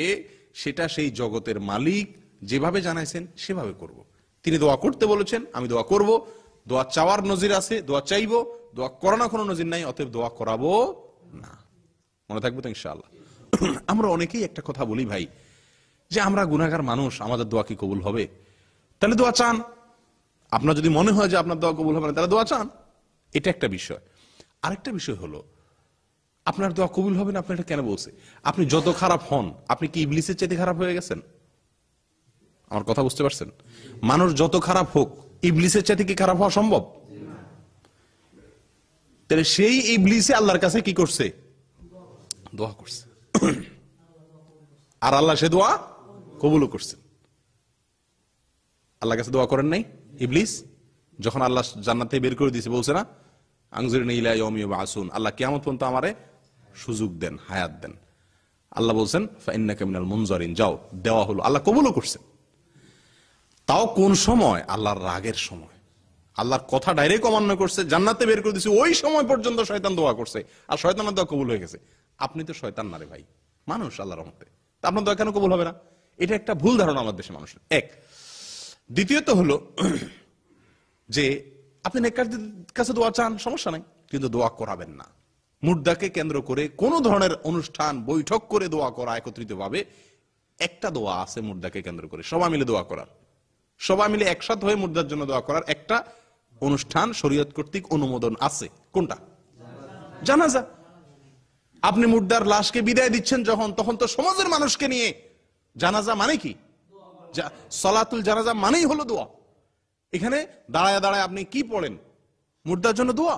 সেটা সেই জগতের মালিক যেভাবে জানাইছেন সেভাবে করব। তিনি দোয়া করতে বলেছেন, আমি দোয়া করব। দোয়া চাওয়ার নজির আছে, দোয়া চাইবো। দোয়া করানো কোনো নজির নাই, অতএব দোয়া করাবো না। মনে থাকবে তো ইনশাআল্লাহ? আমরা অনেকেই একটা কথা বলি ভাই, যে আমরা গুনাহগার মানুষ, আমাদের দোয়া কি কবুল হবে? তাহলে দোয়া চান। আপনার যদি মনে হয় যে আপনার দোয়া কবুল হবে না, তাহলে দোয়া চান। এটা একটা বিষয়। আরেকটা বিষয় হলো, আপনার দোয়া কবুল হবে না, আপনি এটা কেন বলছে? আপনি যত খারাপ হন, আপনি কি ইবলিসের চাইতে খারাপ হয়ে গেছেন? আমার কথা বুঝতে পারছেন? মানুষ যত খারাপ হোক, ইবলিসের চাইতে কি খারাপ হওয়া সম্ভব? তাহলে সেই ইবলিসে আল্লাহর কাছে কি করছে? দোয়া করছে। আর আল্লাহ সে দোয়া কবুলও করছেন। আল্লাহর কাছে দোয়া করেন নাই ইবলিস? যখন আল্লাহ জান্নাত থেকে বের করে দিয়েছে, বলছে না, আনজিরনি ইলা ইয়াউমি ইউবআসুন, আল্লাহ কিয়ামত পর্যন্ত আমারে সুযোগ দেন, হায়াত দেন। আল্লাহ বলছেন ফাইন্নাকা মিনাল মুনজারিন, যাও, দেওয়া হলো। আল্লাহ কবুলও করছেন। তাও কোন সময়? আল্লাহর রাগের সময়। আল্লাহর কথা ডাইরেক্ট অমান্য করছে, জান্নাতে বের করে দিয়েছে, ওই সময় পর্যন্ত শয়তান দোয়া করছে, আর শয়তানের দোয়া কবুল হয়ে গেছে। আপনি তো শয়তান না রে ভাই, মানুষ আল্লাহর রহমতে, তা আপনার দোয়া কেন কবুল হবে না? এটা একটা ভুল ধারণা আমাদের দেশের মানুষের। এক। দ্বিতীয়ত হলো যে আপনি নেককারদের কাছে দোয়া চান, সমস্যা নাই, কিন্তু দোয়া করাবেন না। মুর্দাকে কেন্দ্র করে কোন ধরনের অনুষ্ঠান, বৈঠক করে দোয়া করা একত্রিত ভাবে, একটা দোয়া আছে মুর্দাকে কেন্দ্র করে সবাই মিলে দোয়া করার, সবাই মিলে একসাথ হয়ে মুর্দার জন্য দোয়া করার একটা অনুষ্ঠান শরীয়ত কর্তৃক অনুমোদন আছে। কোনটা? জানাজা। আপনি মুর্দার লাশকে বিদায় দিচ্ছেন যখন, তখন তো সমাজের মানুষকে নিয়ে। জানাজা মানে কি? সালাতুল জানাজা মানেই হলো দোয়া। এখানে দাঁড়ায় দাঁড়ায় আপনি কি পড়েন? মুর্দার জন্য দোয়া।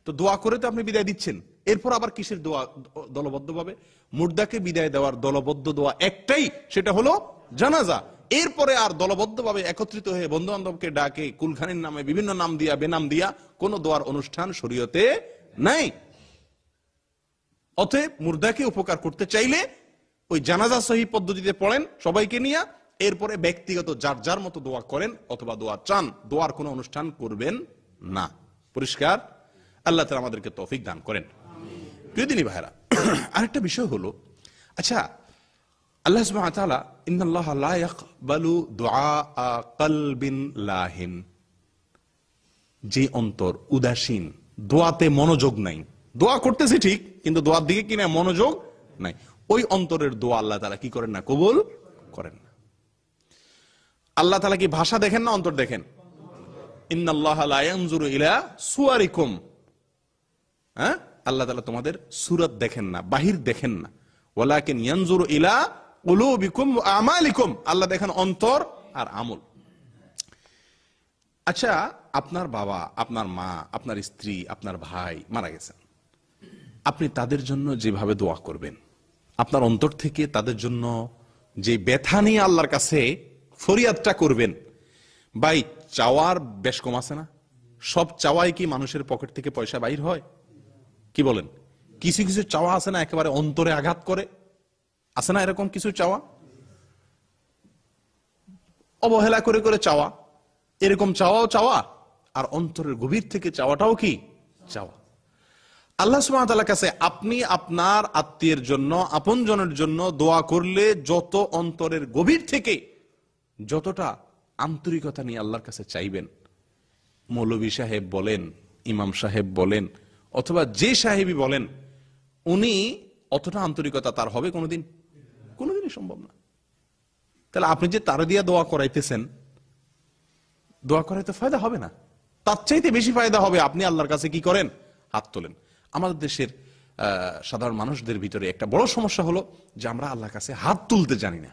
তো দোয়া করে তো আপনি বিদায় দিচ্ছেন, এরপর আবার কিসের দোয়া দলবদ্ধভাবে? মুর্দাকে বিদায় দেওয়ার দলবদ্ধ দোয়া একটাই, সেটা হলো জানাজা। এরপরে আর দলবদ্ধভাবে একত্রিত হয়ে বন্ধু বান্ধবকে ডাকে কুলখানির নামে বিভিন্ন নাম দিয়া বেনাম দিয়া কোন দোয়ার অনুষ্ঠান শরীয়তে নাই। অতএব মুর্দাকে উপকার করতে চাইলে ওই জানাজা সহি পদ্ধতিতে পড়েন সবাইকে নিয়ে, এরপরে ব্যক্তিগত যার যার মতো দোয়া করেন অথবা দোয়া চান, দোয়ার কোনো অনুষ্ঠান করবেন না। পরিষ্কার? আল্লাহ তাআলা আমাদেরকে তৌফিক দান করেন। প্রিয় দিনী ভাইরা, আরেকটা বিষয় হলো, আচ্ছা, আল্লাহ সুবহানাহু ওয়া তাআলা ইন্নাল্লাহা লা ইয়াকবালু দুআ কলবিন লাহিন, যে অন্তর উদাসীন, দোয়াতে মনোযোগ নাই, দোয়া করতেছে ঠিক কিন্তু দোয়ার দিকে কিনা মনোযোগ নাই, ওই অন্তরের দোয়া আল্লাহ তাআলা কি করেন না? কবুল করেন না। আল্লাহ তাআলা কি ভাষা দেখেন না অন্তর দেখেন? ইন্নাল্লাহা লা ইয়ানজুরু ইলা সুওয়ারিকুম, হ্যাঁ, আল্লাহ তাআলা তোমাদের সূরত দেখেন না, বাহির দেখেন না, ওয়ালাকিন ইয়ানজুরু ইলা কুলুবিকুম ওয়া আমালিকুম, আল্লাহ দেখেন অন্তর আর আমল। আচ্ছা, আপনার বাবা, আপনার মা, আপনার স্ত্রী, আপনার ভাই মারা গেছেন, আপনি তাদের জন্য যেভাবে দোয়া করবেন, আপনার অন্তর থেকে তাদের জন্য যে ব্যথা নিয়ে আল্লাহর কাছে ফরিয়াদটা করবেন। ভাই, চাওয়ার বেশ কম আছে না? সব চাওয়াই কি মানুষের পকেট থেকে পয়সা বাইর হয়? কি বলেন? কিছু কিছু চাওয়া আছে না একেবারে অন্তরে আঘাত করে, আছে না এরকম কিছু চাওয়া? অবহেলা করে করে চাওয়া, এরকম চাওয়াও চাওয়া, আর অন্তরের গভীর থেকে চাওয়াটাও কি চাওয়া। আল্লাহ সুবহানাহু ওয়া তাআলার কাছে আপনি আপনার আত্মীয়ের জন্য, আপনজনের জন্য দোয়া করলে যত অন্তরের গভীর থেকে, যতটা আন্তরিকতা নিয়ে আল্লাহর কাছে চাইবেন, মৌলভী সাহেব বলেন, ইমাম সাহেব বলেন, অথবা যে সাহেবই বলেন, উনি অতটা আন্তরিকতা তার হবে কোনোদিনই সম্ভব না। তাহলে আপনি যে তার দিয়া দোয়া করাইতেছেন, দোয়া করাইতে ফায়দা হবে না, তার চাইতে বেশি ফায়দা হবে আপনি আল্লাহর কাছে কি করেন? হাত তোলেন। আমাদের দেশের সাধারণ মানুষদের ভিতরে একটা বড় সমস্যা হলো যে আমরা আল্লাহর কাছে হাত তুলতে জানি না,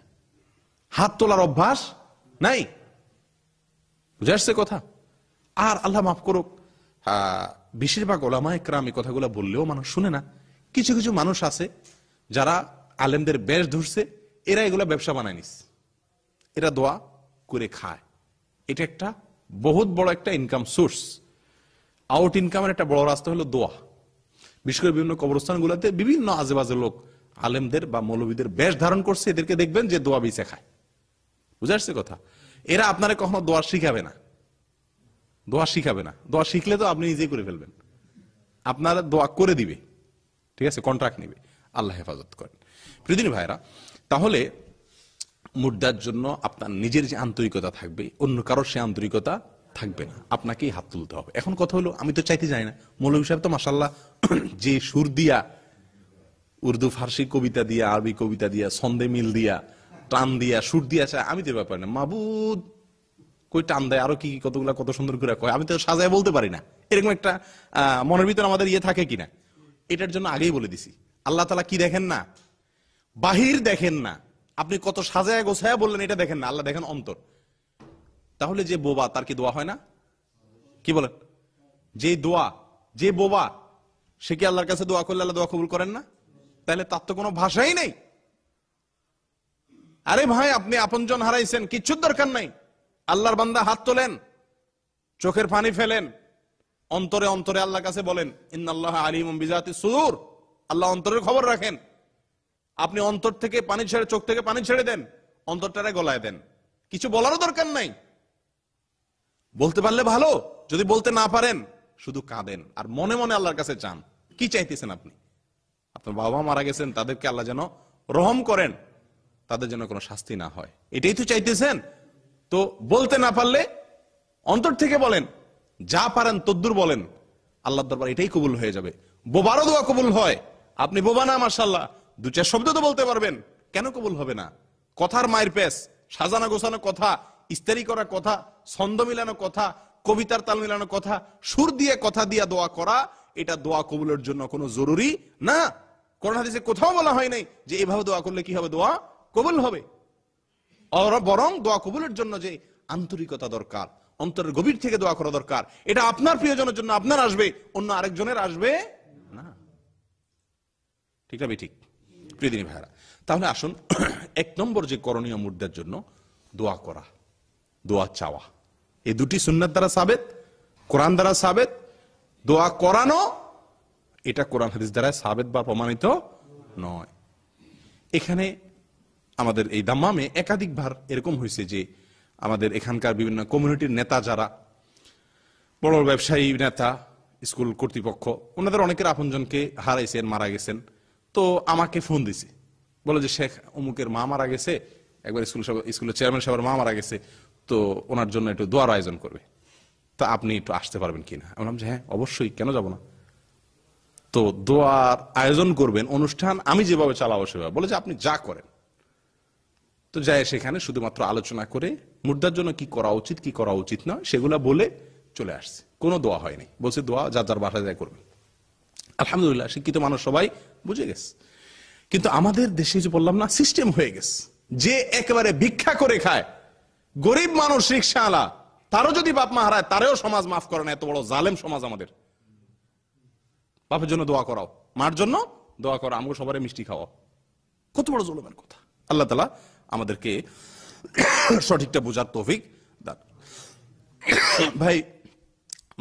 হাত তোলার অভ্যাস নাই। বুঝে আসছে কথা? আর আল্লাহ মাফ করুক, বেশিরভাগ ওলামা ইকরাম এই কথাগুলো বললেও মানুষ শুনে না। কিছু কিছু মানুষ আছে যারা আলেমদের বেশ ধরছে, এরা এগুলা ব্যবসা বানায় নিস, এরা দোয়া করে খায়। এটা একটা বহুত বড় একটা ইনকাম সোর্স। আউট ইনকামের একটা বড় রাস্তা হলো দোয়া। বিশেষ করে বিভিন্ন কবরস্থানগুলোতে বিভিন্ন আজেবাজে লোক আলেমদের বা মৌলবীদের বেশ ধারণ করছে, এদেরকে দেখবেন যে দোয়া বেঁচে খায়। বুঝে আসছে কথা? এরা আপনারা কখনো দোয়া শিখাবে না, দোয়া শিখাবে না। দোয়া শিখলে তো আপনি নিজেই করে ফেলবেন, আপনারা দোয়া করে দিবে, ঠিক আছে, কন্ট্রাক্ট নিবে। আল্লাহ হেফাজত করেন। প্রিয়দিনী ভাইরা, তাহলে মুর্দার জন্য আপনার নিজের যে আন্তরিকতা থাকবে, অন্য কারোর সে আন্তরিকতা থাকবে না, আপনাকেই হাত তুলতে হবে। এখন কথা হলো, আমি তো চাইতে যাই না, মৌলভী সাহেব তো মাশাআল্লাহ যে সুর দিয়া, উর্দু ফার্সি কবিতা দিয়া, আরবি কবিতা দিয়া, ছন্দে মিল দিয়া, টান দিয়া, সুর দিয়া চায়, আমি তো ব্যাপার না। মাবুদ কই টান দেয়, আরো কি কতগুলা কত সুন্দর করে কয়, আমি তো সাজায় বলতে পারি না। এরকম একটা মনের ভিতরে আমাদের ইয়ে থাকে কিনা, এটার জন্য আগেই বলে দিছি। আল্লাহ তাআলা কি দেখেন না? বাহির দেখেন না। আপনি কত সাজায় গোছায় বললেন এটা দেখেন না, আল্লাহ দেখেন অন্তর। তাহলে যে বোবা, তার কি দোয়া হয় না? কি বলেন? যে বোবা, সে কি আল্লাহর কাছে দোয়া করলে আল্লাহ দোয়া কবুল করেন না? তাহলে তার তো কোনো ভাষাই নেই। আরে ভাই, আপনি আপনজন হারাইছেন, কিচ্ছুর দরকার নাই। আল্লাহর বান্দা হাত তোলেন, চোখের পানি ফেলেন, অন্তরে অন্তরে আল্লাহর কাছে বলেন, ইন্নাল্লাহা আলিমুম বিযাতিস সুদূর। আল্লাহ অন্তরের খবর রাখেন। আপনি অন্তর থেকে পানি ছেড়ে, চোখ থেকে পানি ছেড়ে দেন, অন্তরটারে গলায় দেন। কিছু বলারও দরকার নাই। বলতে পারলে ভালো, যদি বলতে না পারেন শুধু কাঁদেন আর মনে মনে আল্লাহর কাছে চান। কি চাইতেছেন আপনি? আপনার বাবা মারা গেছেন, তাদেরকে আল্লাহ যেন রহম করেন, তাদের যেন কোনো শাস্তি না হয়, এটাই তো চাইতেছেন। তো বলতে না পারলে অন্তর থেকে বলেন, যা পারেন তদ্দুর বলেন, আল্লাহর দরবার এটাই কবুল হয়ে যাবে। বোবারও দোয়া কবুল হয়। আপনি বোবা না, মাশাআল্লাহ, দু চার শব্দ তো বলতে পারবেন, কেন কবুল হবে না? কথার মায়ের পেস, সাজানো গোছানো কথা, ইস্তারি করা কথা, ছন্দ মিলানো কথা, কবিতার তাল মিলানো কথা, সুর দিয়ে কথা দিয়ে দোয়া করা, এটা দোয়া কবুলের জন্য কোনো জরুরি না। কোরআন হাদিসে কোথাও বলা হয় নাই যে এভাবে দোয়া করলে কি হবে, দোয়া কবুল হবে। বরং দোয়া কবুলের জন্য যে আন্তরিকতা দরকার, অন্তরের গভীর থেকে দোয়া করা দরকার, এটা আপনার প্রিয়জনের জন্য আপনার আসবে, অন্য আরেকজনের আসবে না। ঠিক না? ঠিক। প্রিয়দিনী ভাইরা, তাহলে আসুন, এক নম্বর যে করণীয় মুর্দার জন্য দোয়া করা, দোয়া চাওয়া, এই দুটি সুন্নাত দ্বারা সাবেত, কোরআন দ্বারা সাবেত। দোয়া করানো, এটা কোরআন হাদিস দ্বারা সাবেত বা প্রমাণিত নয়। এখানে আমাদের এই দাম্মামে একাধিকবার এরকম হয়েছে যে আমাদের এখানকার বিভিন্ন কমিউনিটির নেতা, যারা বড় ব্যবসায়ী নেতা, স্কুল কর্তৃপক্ষ, ওনাদের অনেকের আপনজনকে হারাইছেন, মারা গেছেন। তো আমাকে ফোন দিছে, বলে যে শেখ অমুকের মা মারা গেছে, একবার স্কুলের চেয়ারম্যান সাহেবের মা মারা গেছে, তো ওনার জন্য একটু দোয়ার আয়োজন করবে, তা আপনি একটু আসতে পারবেন কিনা? আমি বললাম যে হ্যাঁ অবশ্যই, কেন যাব না। তো দোয়ার আয়োজন করবেন, অনুষ্ঠান আমি যেভাবে চালাবো সেভাবে, বলে যে আপনি যা করেন। তো যায় সেখানে শুধুমাত্র আলোচনা করে মুর্দার জন্য কি করা উচিত কি করা উচিত নয় সেগুলা বলে চলে আসছে। কোনো দোয়া হয়নি, বলছে দোয়া যার যার বাসায় যায় করবেন। আলহামদুলিল্লাহ, শিক্ষিত মানুষ সবাই বুঝে গেছে। কিন্তু আমাদের দেশে যে বললাম না, সিস্টেম হয়ে গেছে যে একেবারে ভিক্ষা করে খায়, গরিব মানুষ, রিকশাওয়ালা, তারও যদি বাপ মা হারায় তারেও সমাজ মাফ করে না। এত বড় জালেম সমাজ আমাদের। বাপের জন্য দোয়া করাও, মার জন্য দোয়া করো, আমাকে সবারই মিষ্টি খাওয়াও। কত বড় জুলুমের কথা। আল্লাহ তাআলা আমাদেরকে সঠিকটা বোঝার তৌফিক দান। ভাই,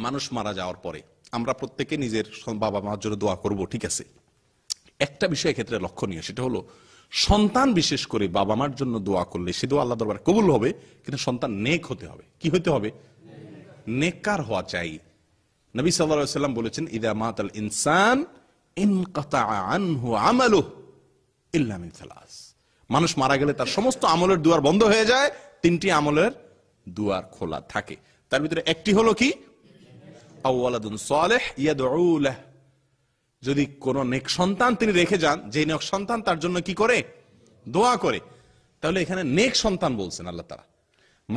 মানুষ মারা যাওয়ার পরে আমরা প্রত্যেকে নিজের বাবা মার জন্য দোয়া করব, ঠিক আছে। একটা বিষয় ক্ষেত্রে লক্ষণীয়, সেটা হলো সন্তান বিশেষ করে বাবা মার জন্য দোয়া করলে সে দোয়া আল্লাহ দরবারে কবুল হবে, কিন্তু সন্তান নেক হতে হবে। কি হতে হবে? নেককার হওয়া চাই। নবী সাল্লাল্লাহু আলাইহি ওয়াসাল্লাম বলেছেন, ইদা মাতাল ইনসান ইনকাতা আনহু আমালুহু ইল্লা মিন সালাস। মানুষ মারা গেলে তার সমস্ত আমলের দুয়ার বন্ধ হয়ে যায়, তিনটি আমলের দুয়ার খোলা থাকে। তার ভিতরে একটি হলো কি? আওয়ালাদুন সালেহ ইয়াদউ লাহ। যদি কোন নেক সন্তান তিনি রেখে যান, যে নেক সন্তান তার জন্য কি করে? দোয়া করে। তাহলে এখানে নেক সন্তান বলছেন আল্লাহ তাআলা।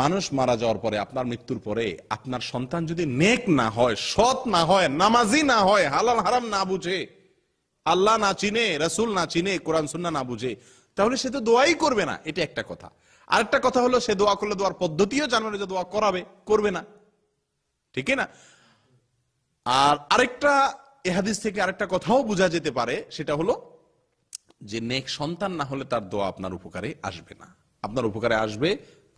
মানুষ মারা যাওয়ার পরে, আপনার মৃত্যুর পরে আপনার সন্তান যদি নেক না হয়, সৎ না হয়, নামাজি না হয়, হালাল হারাম না বুঝে, আল্লাহ না চিনে, রাসূল না চিনে, কোরআন সুন্নাহ না বুঝে, তাহলে সে তো দোয়াই করবে না। এটা একটা কথা। আরেকটা কথা হলো, সে দোয়া করলে দোয়ার পদ্ধতিও জানবে না, যে দোয়া করাবে, করবে না, ঠিক না? আর আরেকটা এ হাদিস থেকে আরেকটা কথাও বোঝা যেতে পারে, সেটা হলো যে নেক সন্তান না হলে তার দোয়া আপনার উপকারে আসবে না। আপনার উপকারে আসবে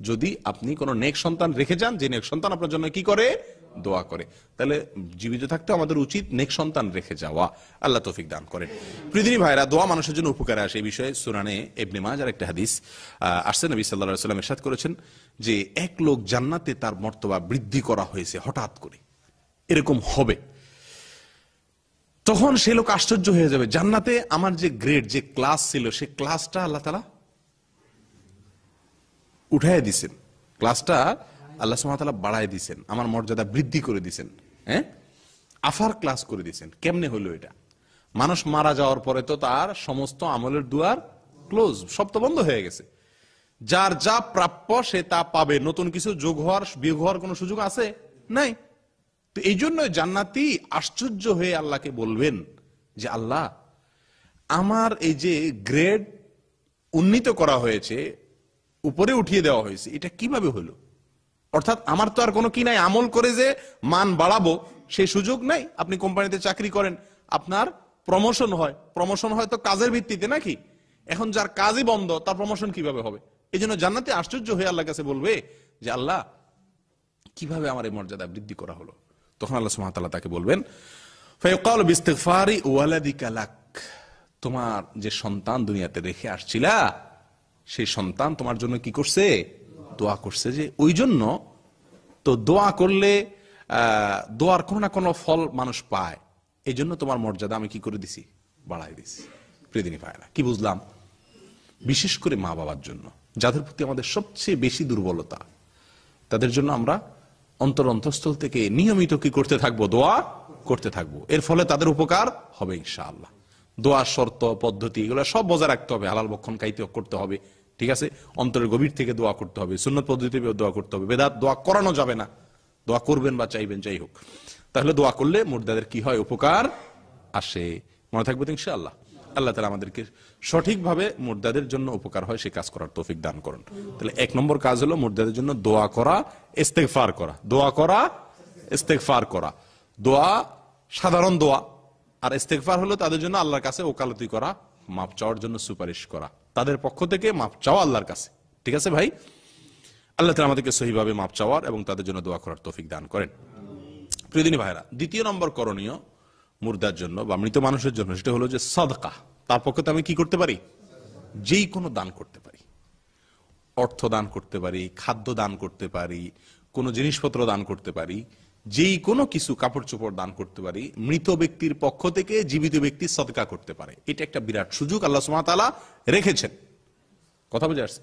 যদি আপনি কোন নেক সন্তান রেখে যান, যে নেক সন্তান আপনার জন্য কি করে? দোয়া করে। তাহলে জীবিত থাকতে আমাদের উচিত নেক সন্তান রেখে যাওয়া। আল্লাহ তৌফিক দান করেন। প্রিয়দিনী ভাইরা, দোয়া মানুষের জন্য উপকারে আসে, এই বিষয়ে সুনানে ইবনে মাজার একটা হাদিস আসছে। নবী সাল্লাল্লাহু আলাইহি ওয়াসাল্লাম ইরশাদ করেছেন যে এক লোক জান্নাতে তার মর্তবা বৃদ্ধি করা হয়েছে হঠাৎ করে, এরকম হবে। তখন সে লোক আশ্চর্য হয়ে যাবে, জান্নাতে আমার যে গ্রেড, যে ক্লাস ছিল, সে ক্লাসটা আল্লাহ তাআলা উঠায় দিছেন, ক্লাসটা আল্লাহ সুবহানাহু ওয়া তাআলা বাড়ায় দিছেন, আমার মর্যাদা বৃদ্ধি করে দিছেন, হ্যাঁ, আফার ক্লাস করে দিছেন। কেমনে হলো এটা? মানুষ মারা যাওয়ার পরে তো তার সমস্ত আমলের দুয়ার ক্লোজ, সব তো বন্ধ হয়ে গেছে। যার যা প্রাপ্য সে তা পাবে, নতুন কিছু যোগ হওয়ার বিয়োগ হওয়ার কোন সুযোগ আছে? নাই। তো এই জন্য জান্নাতি আশ্চর্য হয়ে আল্লাহকে বলবেন যে আল্লাহ, আমার এই যে গ্রেড উন্নীত করা হয়েছে, উপরে উঠিয়ে দেওয়া হয়েছে, এটা কিভাবে হলো? অর্থাৎ আমার তো আর কোনো কি নাই, আমল করে যে মান বাড়াবো সেই সুযোগ নাই। আপনি কোম্পানিতে চাকরি করেন, আপনার প্রমোশন হয়, প্রমোশন হয় তো কাজের ভিত্তিতে নাকি? এখন যার কাজই বন্ধ, তার প্রমোশন কিভাবে হবে? এই জন্য জান্নাতে আশ্চর্য হয়ে আল্লাহর কাছে বলবে যে আল্লাহ, কিভাবে আমার এই মর্যাদা বৃদ্ধি করা হলো? তখন আল্লাহ সুবহানাহু ওয়া তাআলা তাকে বলবেন, ফায়াকালু বিইস্তিগফারি ওয়ালাদিকা লাক। তোমার যে সন্তান দুনিয়াতে রেখে আসছিলা, সেই সন্তান তোমার জন্য কি করছে? দোয়া করছে। যে ওই জন্য তো দোয়া করলে দোয়ার কোনো না কোনো ফল মানুষ পায়, এই জন্য তোমার মর্যাদা আমি কি করে দিছি? বাড়াই দিছি। প্রিয়দিনী ভাইরা, কি বুঝলাম? বিশেষ করে মা বাবার জন্য, যাদের প্রতি আমাদের সবচেয়ে বেশি দুর্বলতা, তাদের জন্য আমরা অন্তরস্থল থেকে নিয়মিত কি করতে থাকবো? দোয়া করতে থাকবো। এর ফলে তাদের উপকার হবে ইনশাআল্লাহ। দোয়ার শর্ত, পদ্ধতি, এগুলো সব বজায় রাখতে হবে। হালাল ভক্ষণ খাইতে করতে হবে, ঠিক আছে? অন্তরের গভীর থেকে দোয়া করতে হবে, সুন্নত পদ্ধতিতে দোয়া করতে হবে। বেদাত দোয়া করানো যাবে না। দোয়া করবেন বা চাইবেন, যাই হোক, তাহলে দোয়া করলে মুর্দাদের কি হয়? উপকার আসে। মনে থাকবে তো ইনশাআল্লাহ। আল্লাহ তাআলা আমাদেরকে সঠিকভাবে মুর্দাদের জন্য উপকার হয় সে কাজ করার তৌফিক দান করুন। তাহলে এক নম্বর কাজ হলো মুর্দাদের জন্য দোয়া করা, ইস্তেগফার করা। দোয়া করা, ইস্তেগফার করা। দোয়া সাধারণ দোয়া, আর ইস্তেগফার হলো তাদের জন্য আল্লাহর কাছে ওকালতি করা, মাপ চাওয়ার জন্য সুপারিশ করা, তাদের পক্ষ থেকে মাপ চাওয়া আল্লাহর কাছে। ঠিক আছে ভাই? আল্লাহ তাআলা আমাদেরকে সহিভাবে মাপ চাওয়ার এবং তাদের জন্য দোয়া করার তৌফিক দান করেন। প্রিয়দিনী ভাইরা, দ্বিতীয় নম্বর করণীয় মুর্দার জন্য বা মৃত মানুষের জন্য, সেটা হলো যে সাদকা। তার পক্ষে তো আমি কি করতে পারি? যেই কোনো দান করতে পারি। অর্থ দান করতে পারি, খাদ্য দান করতে পারি, কোনো জিনিসপত্র দান করতে পারি, যেই কোনো কিছু, কাপড় চোপড় দান করতে পারি। মৃত ব্যক্তির পক্ষ থেকে জীবিত ব্যক্তি সদকা করতে পারে। এটা একটা বিরাট সুযোগ আল্লাহ সুবহানাহু ওয়া তাআলা রেখেছেন। কথা বুঝে আসছে?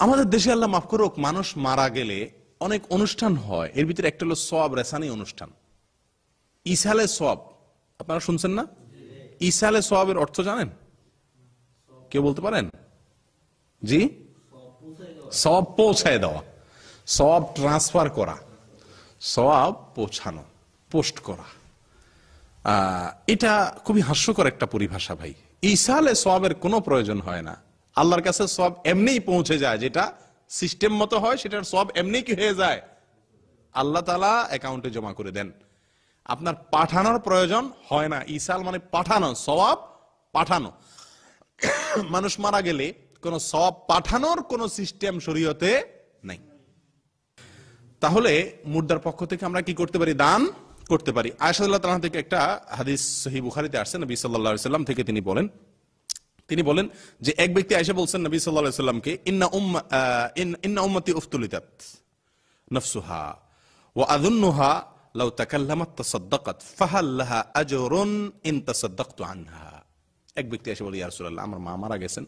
আমাদের দেশে আল্লাহ মাফ করুক, মানুষ মারা গেলে অনেক অনুষ্ঠান হয়। এর ভিতরে একটা হলো সওয়াব রেসানি অনুষ্ঠান, ইসালে সওয়াব। আপনারা শুনছেন না? ইসালে সওয়াবের অর্থ জানেন? কেউ বলতে পারেন? জি, সওয়াব পৌঁছায় দেওয়া, সওয়াব ট্রান্সফার করা, সওয়াব পৌঁছানো, পোস্ট করা। এটা খুবই হাস্যকর একটা পরিভাষা ভাই। ইসালে সওয়াবের কোনো প্রয়োজন হয় না। আল্লাহর কাছে সওয়াব এমনিই পৌঁছে যায়, যেটা সিস্টেম মতো হয় সেটার সওয়াব এমনি কি হয়ে যায়? আল্লাহ তাআলা অ্যাকাউন্টে জমা করে দেন। আপনার পাঠানোর প্রয়োজন হয় না। ইসাল মানে পাঠানো, সওয়াব পাঠানো। মানুষ মারা গেলে কোন সওয়াব পাঠানোর কোন সিস্টেম শরীয়তে নাই। তাহলে মুর্দার পক্ষ থেকে আমরা কি করতে পারি? দান করতে পারি। আয়েশা রাদিয়াল্লাহু তাআলা থেকে একটা হাদিস সহিহ বুখারীতে আসছে, নবী সাল্লাল্লাহু আলাইহি ওয়াসাল্লাম থেকে তিনি বলেন যে এক ব্যক্তি এসে বলছেন নবী সাল্লাল্লাহু আলাইহি ওয়াসাল্লামকে, ইন্না উম্মতি উফতুলিতাত নাফসুহা ওয়া আযুন্নুহা লাউ তাকাল্লামাত তাসাদ্দাকাত ফাহাল লাহা আজরুন ইন তাসাদ্দাকতু আনহা। এক ব্যক্তি এসে বলে, ইয়া রাসূলুল্লাহ, আমার মা মারা গেছেন,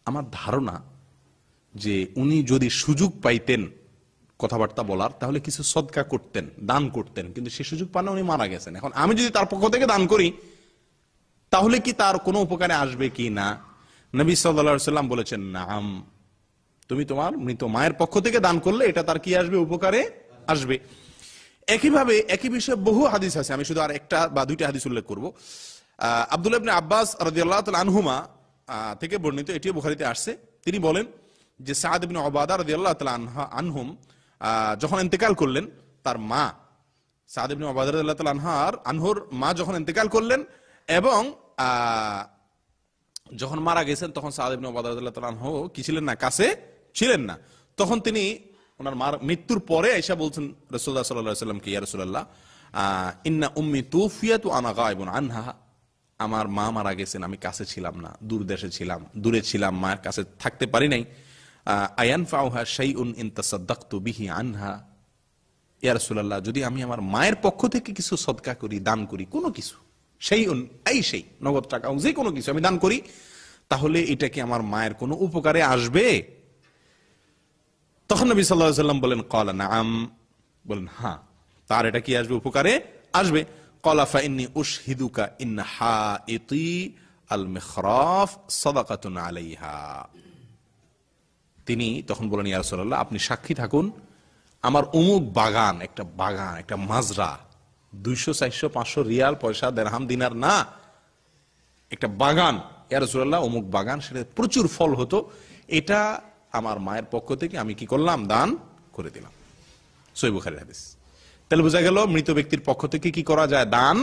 আমার ধারণা যে উনি যদি সুযোগ পাইতেন কথাবার্তা বলার তাহলে কিছু সদকা করতেন, দান করতেন, কিন্তু সে সুযোগ পান না, উনি মারা গেছেন। এখন আমি যদি তার পক্ষ থেকে দান করি তাহলে কি তার কোনো উপকারে আসবে কি না? নবী সাল্লাল্লাহু আলাইহি ওয়াসাল্লাম বলেছেন, নাম, তুমি তোমার মৃত মায়ের পক্ষ থেকে দান করলে এটা তার কি আসবে? উপকারে আসবে। একইভাবে একই বিষয়ে বহু হাদিস আছে, আমি শুধু আর একটা বা দুইটা হাদিস উল্লেখ করব। আব্দুল্লাহ ইবনে আব্বাস রাদিয়াল্লাহু তাআলা আনহুমা থেকে বর্ণিত, এটিও বুখারীতে আসছে। তিনি বলেন যে সাদ ইবনে উবাদা রাদিয়াল্লাহু তাআলা আনহুম যখন ইন্তেকাল করলেন, তার মা সাদ ইবনে উবাদা রাদিয়াল্লাহু তাআলা আনহুর মা যখন ইন্তেকাল করলেন এবং যখন মারা গেছেন, তখন সাদ ইবনে উবাদা রাদিয়াল্লাহু তাআলা আনহু কি ছিলেন না? কাছে ছিলেন না। তখন তিনি ওনার মার মৃত্যুর পরে আয়েশা বলছেন রাসূলুল্লাহ সাল্লাল্লাহু আলাইহি ওয়াসাল্লামকে, ইয়া রাসূলুল্লাহ, ইন্না উম্মি তুফিয়াত ওয়া আনা গায়বুন আনহা, আমার মা মারা গেছেন, আমি কাছে ছিলাম না, দূর দেশে ছিলাম, দূরে ছিলাম, মায়ের কাছে থাকতে পারি নাই। আয়ানফাউহা শাইউন ইন তাসাদ্দাকতু বিহি আনহা, ইয়া রাসূলুল্লাহ, যদি আমি আমার মায়ের পক্ষ থেকে কিছু সদকা করি, দান করি, কোনো কিছু, শাইউন আই শাই, নগদ টাকা, যে কোনো কিছু আমি দান করি, তাহলে এটা কি আমার মায়ের কোনো উপকারে আসবে? তখন নবী সাল্লাল্লাহু আলাইহি ওয়াসাল্লাম বলেন, ক্বালা নাআম, বলেন হ্যাঁ, তার এটা কি আসবে? উপকারে আসবে। ক্বালা ফাইন্নী উশহিদুকা ইন হাইতি আল মিখরাফ সাদাকাতুন আলাইহা। তিনি তখন বলেন, ইয়া রাসূলুল্লাহ, আপনি সাক্ষী থাকুন, আমার অমুক বাগান, একটা মাজরা, 200 400 500 রিয়াল, পয়সা, দিরহাম, দিনার না, একটা বাগান, ইয়া রাসূলুল্লাহ, অমুক বাগান, সেটা প্রচুর ফল হতো, এটা আমার মায়ের পক্ষ থেকে আমি কি করলাম? দান করে দিলাম। সহিহ বুখারীর হাদিস। তাহলে বোঝা গেল মৃত ব্যক্তির পক্ষ থেকে কি করা যায়? দান।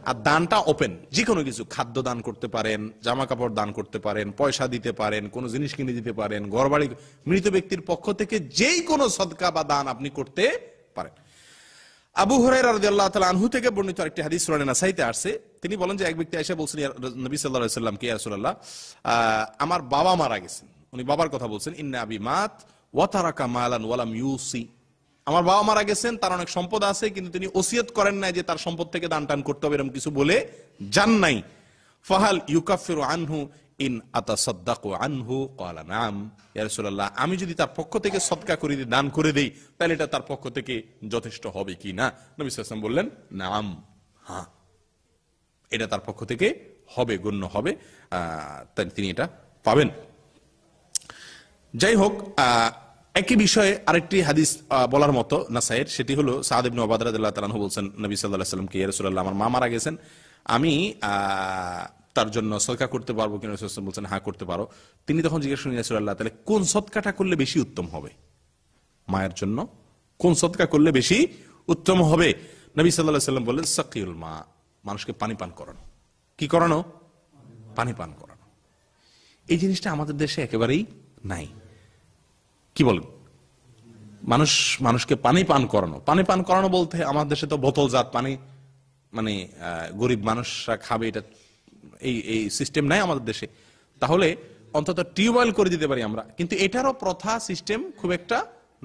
আর দানটা ওপেন, যে কোনো কিছু, খাদ্য দান করতে পারেন, জামা কাপড় দান করতে পারেন, পয়সা দিতে পারেন, কোনো জিনিস কিনে দিতে পারেন, ঘরবাড়ি, মৃত ব্যক্তির পক্ষ থেকে যেই কোনো সদকা বা দান আপনি করতে পারেন। আবু হুরায়রা রাদিয়াল্লাহু তাআলা আনহু থেকে বর্ণিত আরেকটি হাদিস সুনানে নাসাইতে আসছে। তিনি বলেন যে এক ব্যক্তি এসে বলছেন নবী সাল্লাল্লাহু আলাইহি ওয়াসাল্লামকে, ইয়া রাসূলুল্লাহ, আমার বাবা মারা গেছেন। উনি বাবার কথা বলছেন, ইন্না আবি মাত ওয়া তারাকা মালান ওয়া লাম ইউসি, আমার বাবা মারা গেছেন, তার অনেক সম্পদ আছে, কিন্তু তিনি ওসিয়ত করেন নাই যে তার সম্পদ থেকে দান টান করতে হবে, এরকম কিছু বলে যান নাই। ফাহাল ইউকাফিরু আনহু ইন আতাসাদ্দাকু আনহু? ক্বালা নাম, ইয়া রাসূলুল্লাহ, আমি যদি তার পক্ষ থেকে সদকা করে দিই, দান করে দেই, তাহলে এটা তার পক্ষ থেকে যথেষ্ট হবে কি না? নবী সাল্লাল্লাহু আলাইহি ওয়াসাল্লাম বললেন, নাম, হ্যাঁ, এটা তার পক্ষ থেকে হবে, গণ্য হবে, তিনি এটা পাবেন। যাই হোক, একই বিষয়ে আরেকটি হাদিস বলার মতো নাসাইয়ের, সেটি হলো সাদ ইবনে উবাদা রাদিয়াল্লাহু তাআলা আনহু বলছেন নবী সাল্লাল্লাহু আলাইহি ওয়াসাল্লামকে, ইয়া রাসূলুল্লাহ, আমার মা মারা গেছেন, আমি তার জন্য সদকা করতে পারবো কিনা? রাসূল সাল্লাল্লাহু আলাইহি ওয়াসাল্লাম বলছেন, হ্যাঁ, করতে পারো। তিনি তখন জিজ্ঞেস করেন, ইয়া রাসূলুল্লাহ, তাহলে কোন সদকাটা করলে বেশি উত্তম হবে? মায়ের জন্য কোন সদকা করলে বেশি উত্তম হবে? নবী সাল্লাল্লাহু আলাইহি ওয়াসাল্লাম বললেন, সাকিউল মা, মানুষকে পানি পান করানো। কি করানো? পানি পান করানো। এই জিনিসটা আমাদের দেশে একেবারেই নাই। কি বলেন? মানুষকে পানি পান করানো। পানি পান করানো বলতে আমাদের দেশে তো বোতলজাত পানি, মানে গরিব মানুষরা খাবে, এটা এই সিস্টেম নাই আমাদের দেশে। তাহলে অন্তত টিউবওয়েল করে দিতে পারি আমরা, কিন্তু এটারও প্রথা সিস্টেম খুব একটা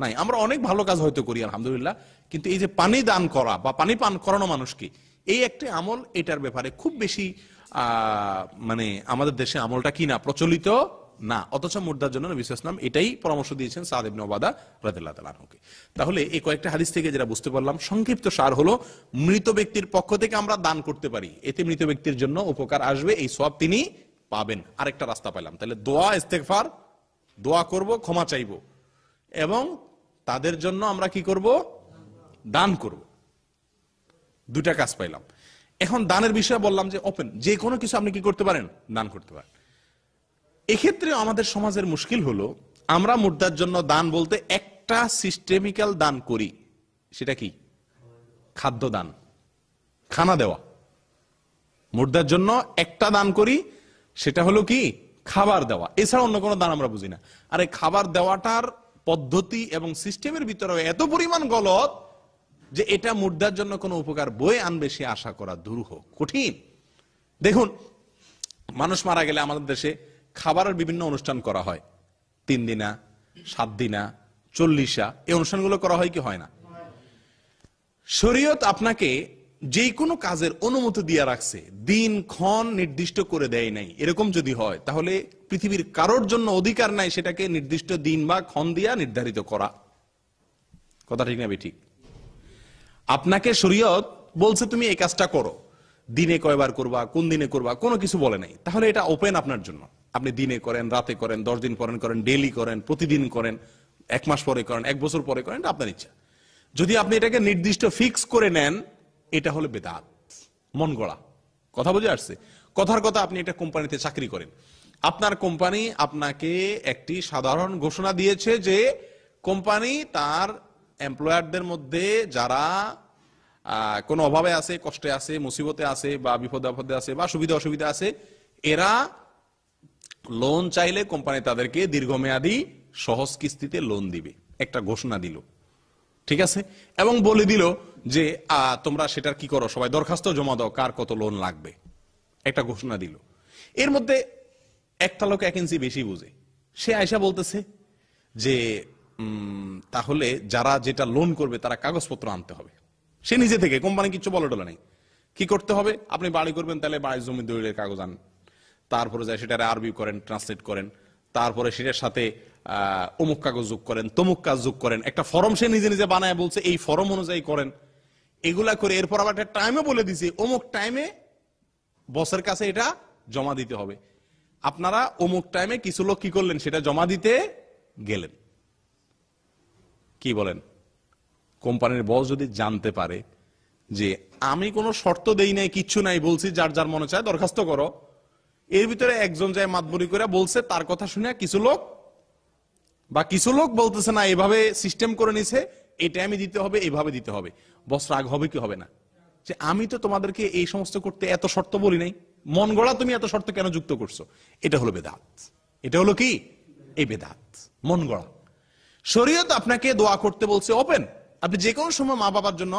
নাই। আমরা অনেক ভালো কাজ হয়তো করি আলহামদুলিল্লাহ, কিন্তু এই যে পানি দান করা বা পানি পান করানো মানুষকে, এই একটা আমল, এটার ব্যাপারে খুব বেশি মানে আমাদের দেশে আমলটা কি না, প্রচলিত না। অথচ মুর্দার জন্য নবী সাল্লাল্লাহু আলাইহি ওয়াসাল্লাম এটাই পরামর্শ দিয়েছেন সাদ ইবনে উবাদা রাদিয়াল্লাহু তাআলা আনহুকে। তাহলে এই কয়েকটা হাদিস থেকে যেটা বুঝতে পারলাম, সংক্ষিপ্ত সার হলো, মৃত ব্যক্তির পক্ষ থেকে আমরা দান করতে পারি, এতে মৃত ব্যক্তির জন্য উপকার আসবে, এই সওয়াব তিনি পাবেন। আরেকটা রাস্তা পেলাম, তাহলে দোয়া, ইস্তেগফার, দোয়া করব, ক্ষমা চাইব, এবং তাদের জন্য আমরা কি করব? দান করব। দুটা কাজ পাইলাম। এখন দানের বিষয়ে বললাম যে ওপেন, যে কোনো কিছু আপনি কি করতে পারেন? দান করতে পারেন। এক্ষেত্রে আমাদের সমাজের মুশকিল হলো, আমরা মুর্দার জন্য দান বলতে একটা সিস্টেমিক্যাল দান করি, সেটা কি? খাদ্য দান, খানা দেওয়া। মুর্দার জন্য একটা দান করি, সেটা হলো কি খাবার দেওয়া, এছাড়া অন্য কোনো দান আমরা বুঝি না। আর এই খাবার দেওয়াটার পদ্ধতি এবং সিস্টেমের ভিতরে এত পরিমাণ গলত যে এটা মুর্দার জন্য কোনো উপকার বয়ে আনবে সে আশা করা দুরূহ, কঠিন। দেখুন, মানুষ মারা গেলে আমাদের দেশে খাবারের বিভিন্ন অনুষ্ঠান করা হয়, 3 দিনা, 7 দিনা, 40 এই অনুষ্ঠানগুলো করা হয় কি হয় না? শরীয়ত আপনাকে যে কোনো কাজের অনুমতি দিয়ে রাখছে, দিন ক্ষণ নির্দিষ্ট করে দেয় নাই। এরকম যদি হয় তাহলে পৃথিবীর কারোর জন্য অধিকার নাই সেটাকে নির্দিষ্ট দিন বা ক্ষণ দিয়া নির্ধারিত করা। কথা ঠিক না ঠিক? আপনাকে শরীয়ত বলছে তুমি এই কাজটা করো, দিনে কয়বার করবা, কোন দিনে করবা, কোনো কিছু বলে নাই। তাহলে এটা ওপেন আপনার জন্য, আপনি দিনে করেন, রাতে করেন, 10 দিন পরে করেন, ডেইলি করেন, প্রতিদিন করেন, 1 মাস পরে করেন, 1 বছর পরে করেন, এটা আপনার ইচ্ছা। যদি আপনি এটাকে নির্দিষ্ট ফিক্স করে নেন, এটা হলো বেদাত, মন গড়া। কথা বুঝে আসছে? কথার কথা, আপনি একটা কোম্পানিতে চাকরি করেন, আপনার কোম্পানি আপনাকে একটি সাধারণ ঘোষণা দিয়েছে যে কোম্পানি তার এমপ্লয়ারদের মধ্যে যারা কোনো অভাবে আছে, কষ্টে আছে, মুসিবতে আছে, বা বিপদে আপদে আছে, বা সুবিধা অসুবিধা আছে, এরা লোন চাইলে কোম্পানি তাদেরকে দীর্ঘমেয়াদী সহজ কিস্তিতে লোন দিবে, একটা ঘোষণা দিল। ঠিক আছে? এবং বলে দিল যে তোমরা সেটার কি করো, সবাই দরখাস্ত জমা দাও, কার কত লোন লাগবে, একটা ঘোষণা দিল। এর মধ্যে একটা লোক 1 ইঞ্চি বেশি বুঝে, সে আয়সা বলতেছে যে তাহলে যারা যেটা লোন করবে তারা কাগজপত্র আনতে হবে। সে নিজে থেকে, কোম্পানি কিছু বলে টলে নাই। কি করতে হবে? আপনি বাড়ি করবেন, তাহলে বাড়ির জমি দলিলের কাগজ আন, তারপরে যায় সেটা আরবি করেন, ট্রান্সলেট করেন, তারপরে সেটার সাথে অমুক কাগজ যোগ করেন, তমুক কাজ যোগ করেন, একটা ফর্ম সে নিজে নিজে বানায় বলছে এই ফর্ম অনুযায়ী করেন। এগুলা করে এরপর আবার একটা টাইমে বলে দিছে অমুক টাইমে বসের কাছে এটা জমা দিতে হবে। আপনারা অমুক টাইমে কিছু লোক কি করলেন, সেটা জমা দিতে গেলেন। কি বলেন? কোম্পানির বস যদি জানতে পারে যে আমি কোনো শর্ত দেই নাই, কিচ্ছু নাই, বলছি যার যার মনে চায় দরখাস্ত করো, এর ভিতরে একজন যায় মাতবরি করে বলছে, তার কথা শুনে কিছু লোক বলতেছে না, এভাবে সিস্টেম করে নিছে, এই টাইমে দিতে হবে, এইভাবে দিতে হবে, বস রাগ হবে কি হবে না? যে আমি তো তোমাদেরকে এই সমস্ত করতে এত শর্ত বলি নাই, মন গড়া তুমি এত শর্ত কেন যুক্ত করছো? এটা হলো বেদাত। এটা হলো কি? এই বেদাত, মন গড়া। শরীয়ত আপনাকে দোয়া করতে বলছে ওপেন, আপনি যে কোনো সময় মা বাবার জন্য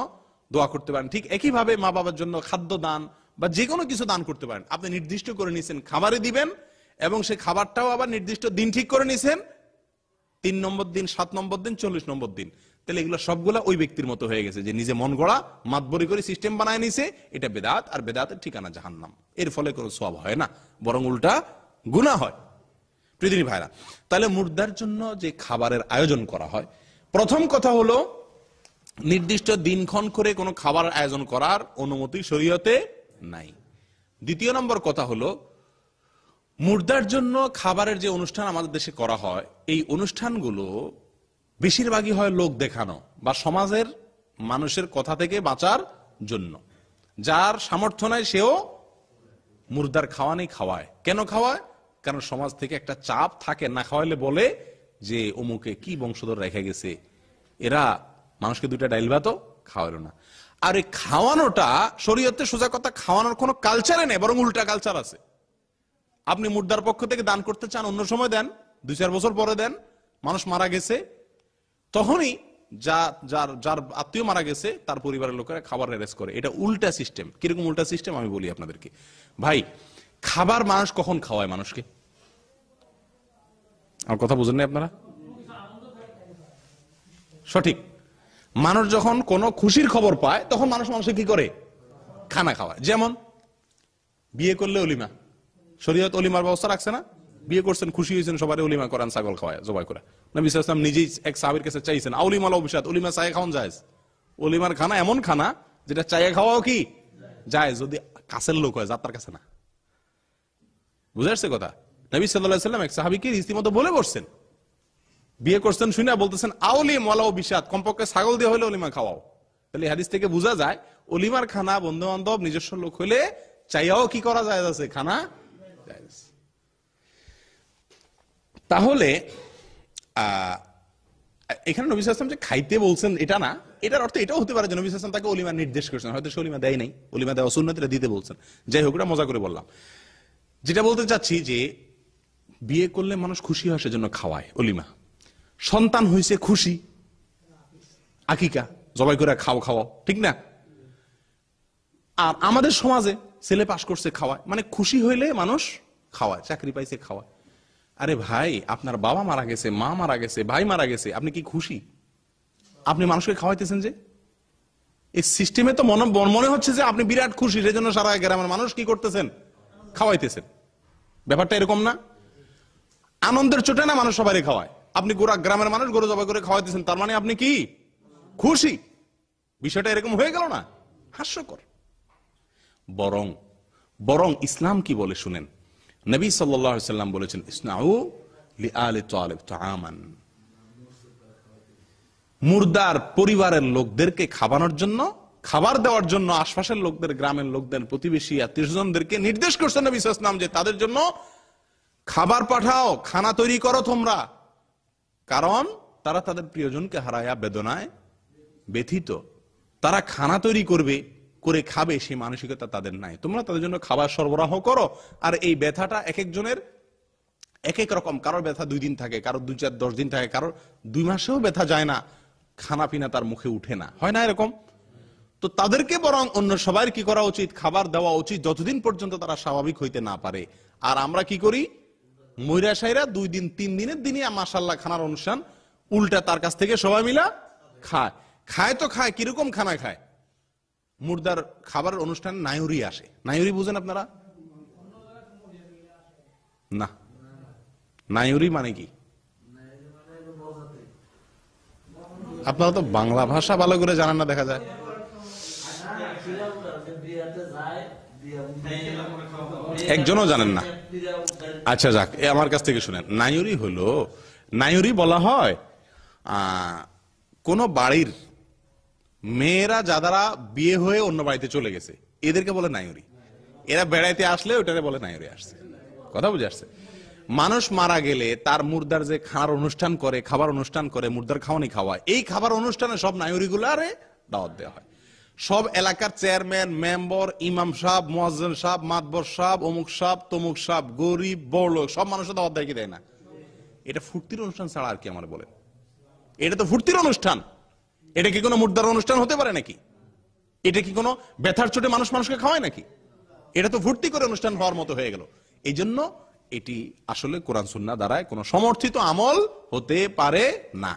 দোয়া করতে পারেন। ঠিক একইভাবে মা বাবার জন্য খাদ্য দান বা যে কোনো কিছু দান করতে পারেন। আপনি নির্দিষ্ট করে নিছেন খাবারে দিবেন, এবং সে খাবারটাও আবার নির্দিষ্ট দিন ঠিক করে নিছেন, 3 নম্বর দিন, 7 নম্বর দিন, 40 নম্বর দিন। তাহলে এগুলো সবগুলা ওই ব্যক্তির মতো হয়ে গেছে যে নিজে মন গড়া মাতবরি করে সিস্টেম বানায় নিছে। এটা বেদাত, আর বেদাতের ঠিকানা জাহান্নাম। এর ফলে কোনো সওয়াব হয় না, বরং উল্টা গুনাহ হয়। পৃথিবী ভাইরা, তাহলে মুর্দার জন্য যে খাবারের আয়োজন করা হয়, প্রথম কথা হলো নির্দিষ্ট দিনক্ষণ করে কোনো খাবার আয়োজন করার অনুমতি শরীয়তে নাই। দ্বিতীয় নম্বর কথা হলো মুর্দার জন্য খাবারের যে অনুষ্ঠান আমাদের দেশে করা হয়, এই অনুষ্ঠানগুলো বেশিরভাগই হয় লোক দেখানো বা সমাজের মানুষের কথা থেকে বাঁচার জন্য। যার সামর্থ্য নাই সেও মুর্দার খাওয়ানি খাওয়ায়। কেন খাওয়ায়? কারণ সমাজ থেকে একটা চাপ থাকে, না খাওয়াইলে বলে যে অমুকে কি বংশধর রেখে গেছে, এরা মানুষকে 2টা ডাইল ভাতও খাওয়ালো না। আর এই খাওয়ানোটা শরীয়তে সোজা কথা, খাওয়ানোর কোনো কালচারে নেই, বরং উল্টা কালচার আছে। আপনি মুর্দার পক্ষ থেকে দান করতে চান, অন্য সময় দেন, 2-4 বছর পরে দেন। মানুষ মারা গেছে, তখনই যার আত্মীয় মারা গেছে তার পরিবারের লোকেরা খাবার অ্যারেঞ্জ করে। এটা উল্টা সিস্টেম। কিরকম উল্টা সিস্টেম আমি বলি আপনাদেরকে। ভাই, খাবার মানুষ কখন খাওয়ায় মানুষকে? আমার কথা বুঝেন না আপনারা? সঠিক। মানুষ যখন কোনো খুশির খবর পায় তখন মানুষকে কি করে? খানা খাওয়ায়। যেমন বিয়ে করলে অলিমা, শরীয়ত অলিমার ব্যবস্থা রাখছে না? বিয়ে করছেন, খুশি হয়েছেন, সবাই অলিমা করান, ছাগল খাওয়ায়, জবাই করে। নবী সাল্লাল্লাহু আলাইহি ওয়াসাল্লাম নিজেই এক সাহাবীর কাছে চাইছেন, আউলিমা লাউ বিশাত, অলিমা চায়ে খাওয়ান জায়েজ। অলিমার খানা এমন খানা যেটা চায়ে খাওয়াও কি জায়েজ, যদি কাছের লোক হয়, যাত্রার কাছে না। বুঝে আসছে কথা? নবী সাল্লাল্লাহু আলাইহি ওয়াসাল্লাম এক সাহাবীকে রীতিমতো বলে বসছেন, বিয়ে করছেন শুনে বলতেছেন আউলিম ওয়ালাউ বিশাত, কমপক্ষে ছাগল দিয়ে হলে অলিমা খাওয়াও। তাহলে হাদিস থেকে বোঝা যায় অলিমার খানা বন্ধু বান্ধব নিজস্ব লোক হলে চাইয়াও কি করা যায়, আছে খানা জায়েজ। তাহলে এখানে নবী সাল্লাল্লাহু আলাইহি ওয়াসাল্লাম যে খাইতে বলছেন এটা না, এটার অর্থ এটাও হতে পারে যে নবী সাল্লাল্লাহু আলাইহি ওয়াসাল্লাম তাকে অলিমা নির্দেশ করেছেন, হয়তো সে অলিমা দেয় নাই, অলিমা দেওয়া সুন্নাত, এটা দিতে বলছেন। যাই হোক, এটা মজা করে বললাম। যেটা বলতে চাচ্ছি যে বিয়ে করলে মানুষ খুশি হয় সেজন্য খাওয়ায়, অলিমা। সন্তান হয়েছে খুশি, আকিকা জবাই করে খাওয়াও, ঠিক না? আর আমাদের সমাজে ছেলে পাশ করছে খাওয়ায়, মানে খুশি হইলে মানুষ খাওয়ায়, চাকরি পাইছে খাওয়ায়। আরে ভাই, আপনার বাবা মারা গেছে, মা মারা গেছে, ভাই মারা গেছে, আপনি কি খুশি? আপনি মানুষকে খাওয়াইতেছেন যে এই সিস্টেমে তো মনে হচ্ছে যে আপনি বিরাট খুশি, সেই জন্য সারা গ্রামের মানুষ কি করতেছেন? খাওয়াইতেছেন। ব্যাপারটা এরকম না? আনন্দের চোটে না মানুষ সবাই খাওয়ায়, আপনি গোটা গ্রামের মানুষ গরু জবাই করে খাওয়াইতেছেন, তার মানে আপনি কি খুশি? বিষয়টা এরকম হয়ে গেল না? হাস্যকর। বরং ইসলাম কি বলে শুনেন। নবী সাল্লাল্লাহু আলাইহি সাল্লাম বলেছেন, ইসনাউ লিআলি তালিব তাআমান, মুর্দার পরিবারের লোকদেরকে খাওয়ানোর জন্য, খাবার দেওয়ার জন্য আশপাশের লোকদের, গ্রামের লোকদের, প্রতিবেশী আত্মীয়স্বজনদেরকে নির্দেশ করছেন নবী সাল্লাল্লাহু আলাইহি ওয়াসাল্লাম যে তাদের জন্য খাবার পাঠাও, খানা তৈরি করো তোমরা, কারণ তারা তাদের প্রিয়জনকে হারায়া বেদনায় ব্যথিত। তারা খানা তৈরি করবে, করে খাবে, সেই মানসিকতা তাদের নাই। তোমরা তাদের জন্য খাবার সরবরাহ করো। আর এই ব্যথাটা এক একজনের এক এক রকম, কারোর ব্যথা 2 দিন থাকে, কারোর 2-4-10 দিন থাকে, কারোর 2 মাসেও ব্যথা যায় না, খানা পিনা তার মুখে উঠে না, হয় না এরকম? তো তাদেরকে বরং অন্য সবার কি করা উচিত? খাবার দেওয়া উচিত, যতদিন পর্যন্ত তারা স্বাভাবিক হইতে না পারে। আর আমরা কি করি? মইরা সাইরা 2 দিন 3 দিনের দিনই মাশাআল্লাহ খানার অনুষ্ঠান, উল্টা তার কাছ থেকে সবাই মিলা খায় তো খায়। কিরকম খানা খায়? মুর্দার খাবার অনুষ্ঠান নায়ুরি আসে। নায়ুরি বুঝেন আপনারা? না, নায়ুরি মানে কি? আপনারা তো বাংলা ভাষা ভালো করে জানেন না দেখা যায়। একজনও জানেন না? আচ্ছা যাক, আমার কাছ থেকে শুনেন। নায়ুরি হলো, নায়ুরি বলা হয় কোন বাড়ির মেয়েরা যারা বিয়ে হয়ে অন্য বাড়িতে চলে গেছে, এদেরকে বলে নায়ুরি। এরা বেড়াইতে আসলে ওটারে বলে নায়ুরি আসছে। কথা বুঝে আসছে? মানুষ মারা গেলে তার মুর্দার যে খাওয়ার অনুষ্ঠান করে, খাবার অনুষ্ঠান করে, মুর্দার খাওয়ানি খাওয়ায়, এই খাবার অনুষ্ঠানে সব নায়ুরি গুলারে দাওয়াত দেওয়া হয়। সব এলাকার চেয়ারম্যান, মেম্বার, ইমাম সাহেব, মুয়াজ্জিন সাহেব, মাতবর সাহেব, অমুক সাহেব, তমুক সাহেব, গরিব বড়লোক সব মানুষের দাওয়াত দেয় কি দেয় না? এটা ফুর্তির অনুষ্ঠান ছাড়া আর কি আমার বলেন? এটা তো ফুর্তির অনুষ্ঠান। এটা কি কোনো মুর্দার অনুষ্ঠান হতে পারে নাকি? এটা কি কোনো ব্যথার চোটে মানুষ মানুষকে খাওয়ায় নাকি? এটা তো ফুর্তি করে অনুষ্ঠান হওয়ার মতো হয়ে গেল। এই জন্য এটি আসলে কোরআন সুন্নাহ দ্বারায় কোনো সমর্থিত আমল হতে পারে না।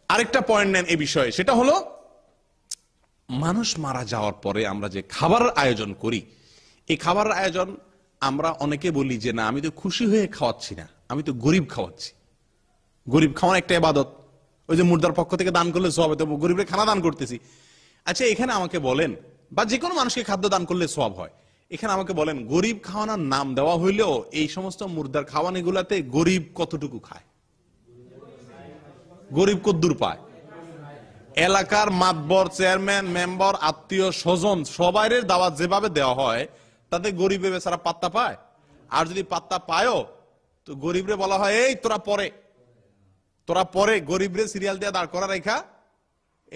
আরেকটা পয়েন্ট নেন এই বিষয়ে, সেটা হলো মানুষ মারা যাওয়ার পরে আমরা যে খাবার আয়োজন করি, এই খাবার আয়োজন আমরা অনেকে বলি যে না, আমি তো খুশি হয়ে খাওয়াচ্ছি না, আমি তো গরিব খাওয়াচ্ছি। গরিব খাওয়ানো একটা ইবাদত। ওই যে মুর্দার পক্ষ থেকে দান করলে সওয়াব, তো গরিবের খানা দান করতেছি। আচ্ছা, এখানে আমাকে বলেন, বা যে কোনো মানুষকে খাদ্য দান করলে সওয়াব হয়, এখানে আমাকে বলেন গরিব খাওয়ানোর নাম দেওয়া হইলেও এই সমস্ত মুর্দার খাওয়ানি গুলাতে গরিব কতটুকু খায়? গরিব কদ্দুর পায়? এলাকার মাতবর, চেয়ারম্যান, মেম্বার, আত্মীয় স্বজন সবাইয়ের দাওয়াত যেভাবে দেওয়া হয়, তাতে গরিবে বেচারা পাত্তা পায়? আর যদি পাত্তা পায়ও, তো গরিবরে বলা হয় এই তোরা পরে গরিবরে সিরিয়াল দিয়ে দাঁড় করা রেখা,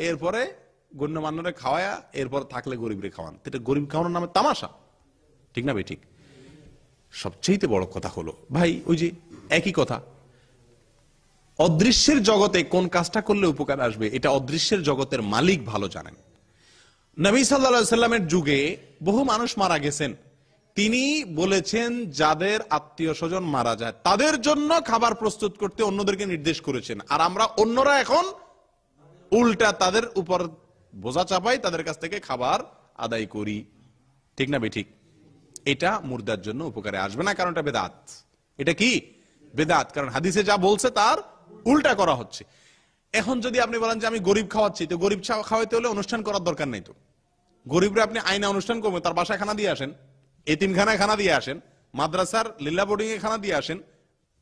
এরপরে গণ্যমান্যরে খাওয়ায়া, এরপর থাকলে গরিবরে খাওয়ান। এটা গরিব খাওয়ানোর নামে তামাশা, ঠিক না ভাই? ঠিক। সবচেয়ে বড় কথা হলো ভাই, ওই যে একই কথা, অদৃশ্যের জগতে কোন কাজটা করলে উপকার আসবে, এটা অদৃশ্যের জগতের মালিক ভালো জানেন। নবী সাল্লাল্লাহু আলাইহি সাল্লামের যুগে বহু মানুষ মারা গেছেন, তিনি বলেছেন যাদের আত্মীয় স্বজন মারা যায় তাদের জন্য খাবার প্রস্তুত করতে অন্যদেরকে নির্দেশ করেছেন। আর আমরা অন্যরা এখন উল্টা তাদের উপর বোঝা চাপাই, তাদের কাছ থেকে খাবার আদায় করি, ঠিক না ভাই? ঠিক। এটা মুর্দার জন্য উপকারে আসবে না, কারণ এটা বেদাত। এটা কি? বেদাত। কারণ হাদিসে যা বলছে তার উল্টা করা হচ্ছে। এখন যদি আপনি বলেন যে আমি গরিব খাওয়াচ্ছি, তো গরিব খাওয়াইতে হলে অনুষ্ঠান করার দরকার নেই। তো গরিবরা আপনি আইনা অনুষ্ঠান করবেন, তার বাসায় খানা দিয়ে আসেন, এতিমখানায় খানা দিয়ে আসেন, মাদ্রাসার লিল্লা বোর্ডিং এ খানা দিয়ে আসেন,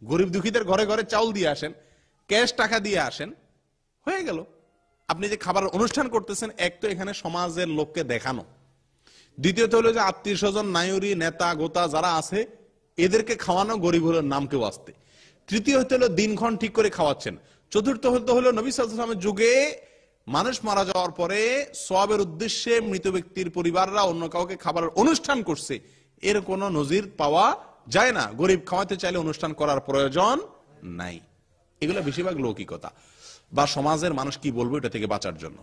গরিব দুঃখীদের ঘরে ঘরে চাউল দিয়ে আসেন, ক্যাশ টাকা দিয়ে আসেন, হয়ে গেল। আপনি যে খাবার অনুষ্ঠান করতেছেন, এক তো এখানে সমাজের লোককে দেখানো, দ্বিতীয়ত হলো যে আত্মীয় স্বজন, নায়ুরি, নেতা গোতা যারা আছে এদেরকে খাওয়ানো, গরিব হলো নাম কেউ আসতে। তৃতীয় হলো দিনক্ষণ ঠিক করে খাওয়াচ্ছেন। চতুর্থ হলো নবী সাল্লাল্লাহু আলাইহি ওয়াসাল্লামের যুগে মানুষ মারা যাওয়ার পরে সওয়াবের উদ্দেশ্যে মৃত ব্যক্তির পরিবাররা অন্য কাউকে খাবারের অনুষ্ঠান করছে, এর কোনো নজির পাওয়া যায় না। গরিব খাওয়াতে চাইলে অনুষ্ঠান করার প্রয়োজন নাই। এগুলো বেশিরভাগ লৌকিকতা বা সমাজের মানুষ কি বলবো এটা থেকে বাঁচার জন্য।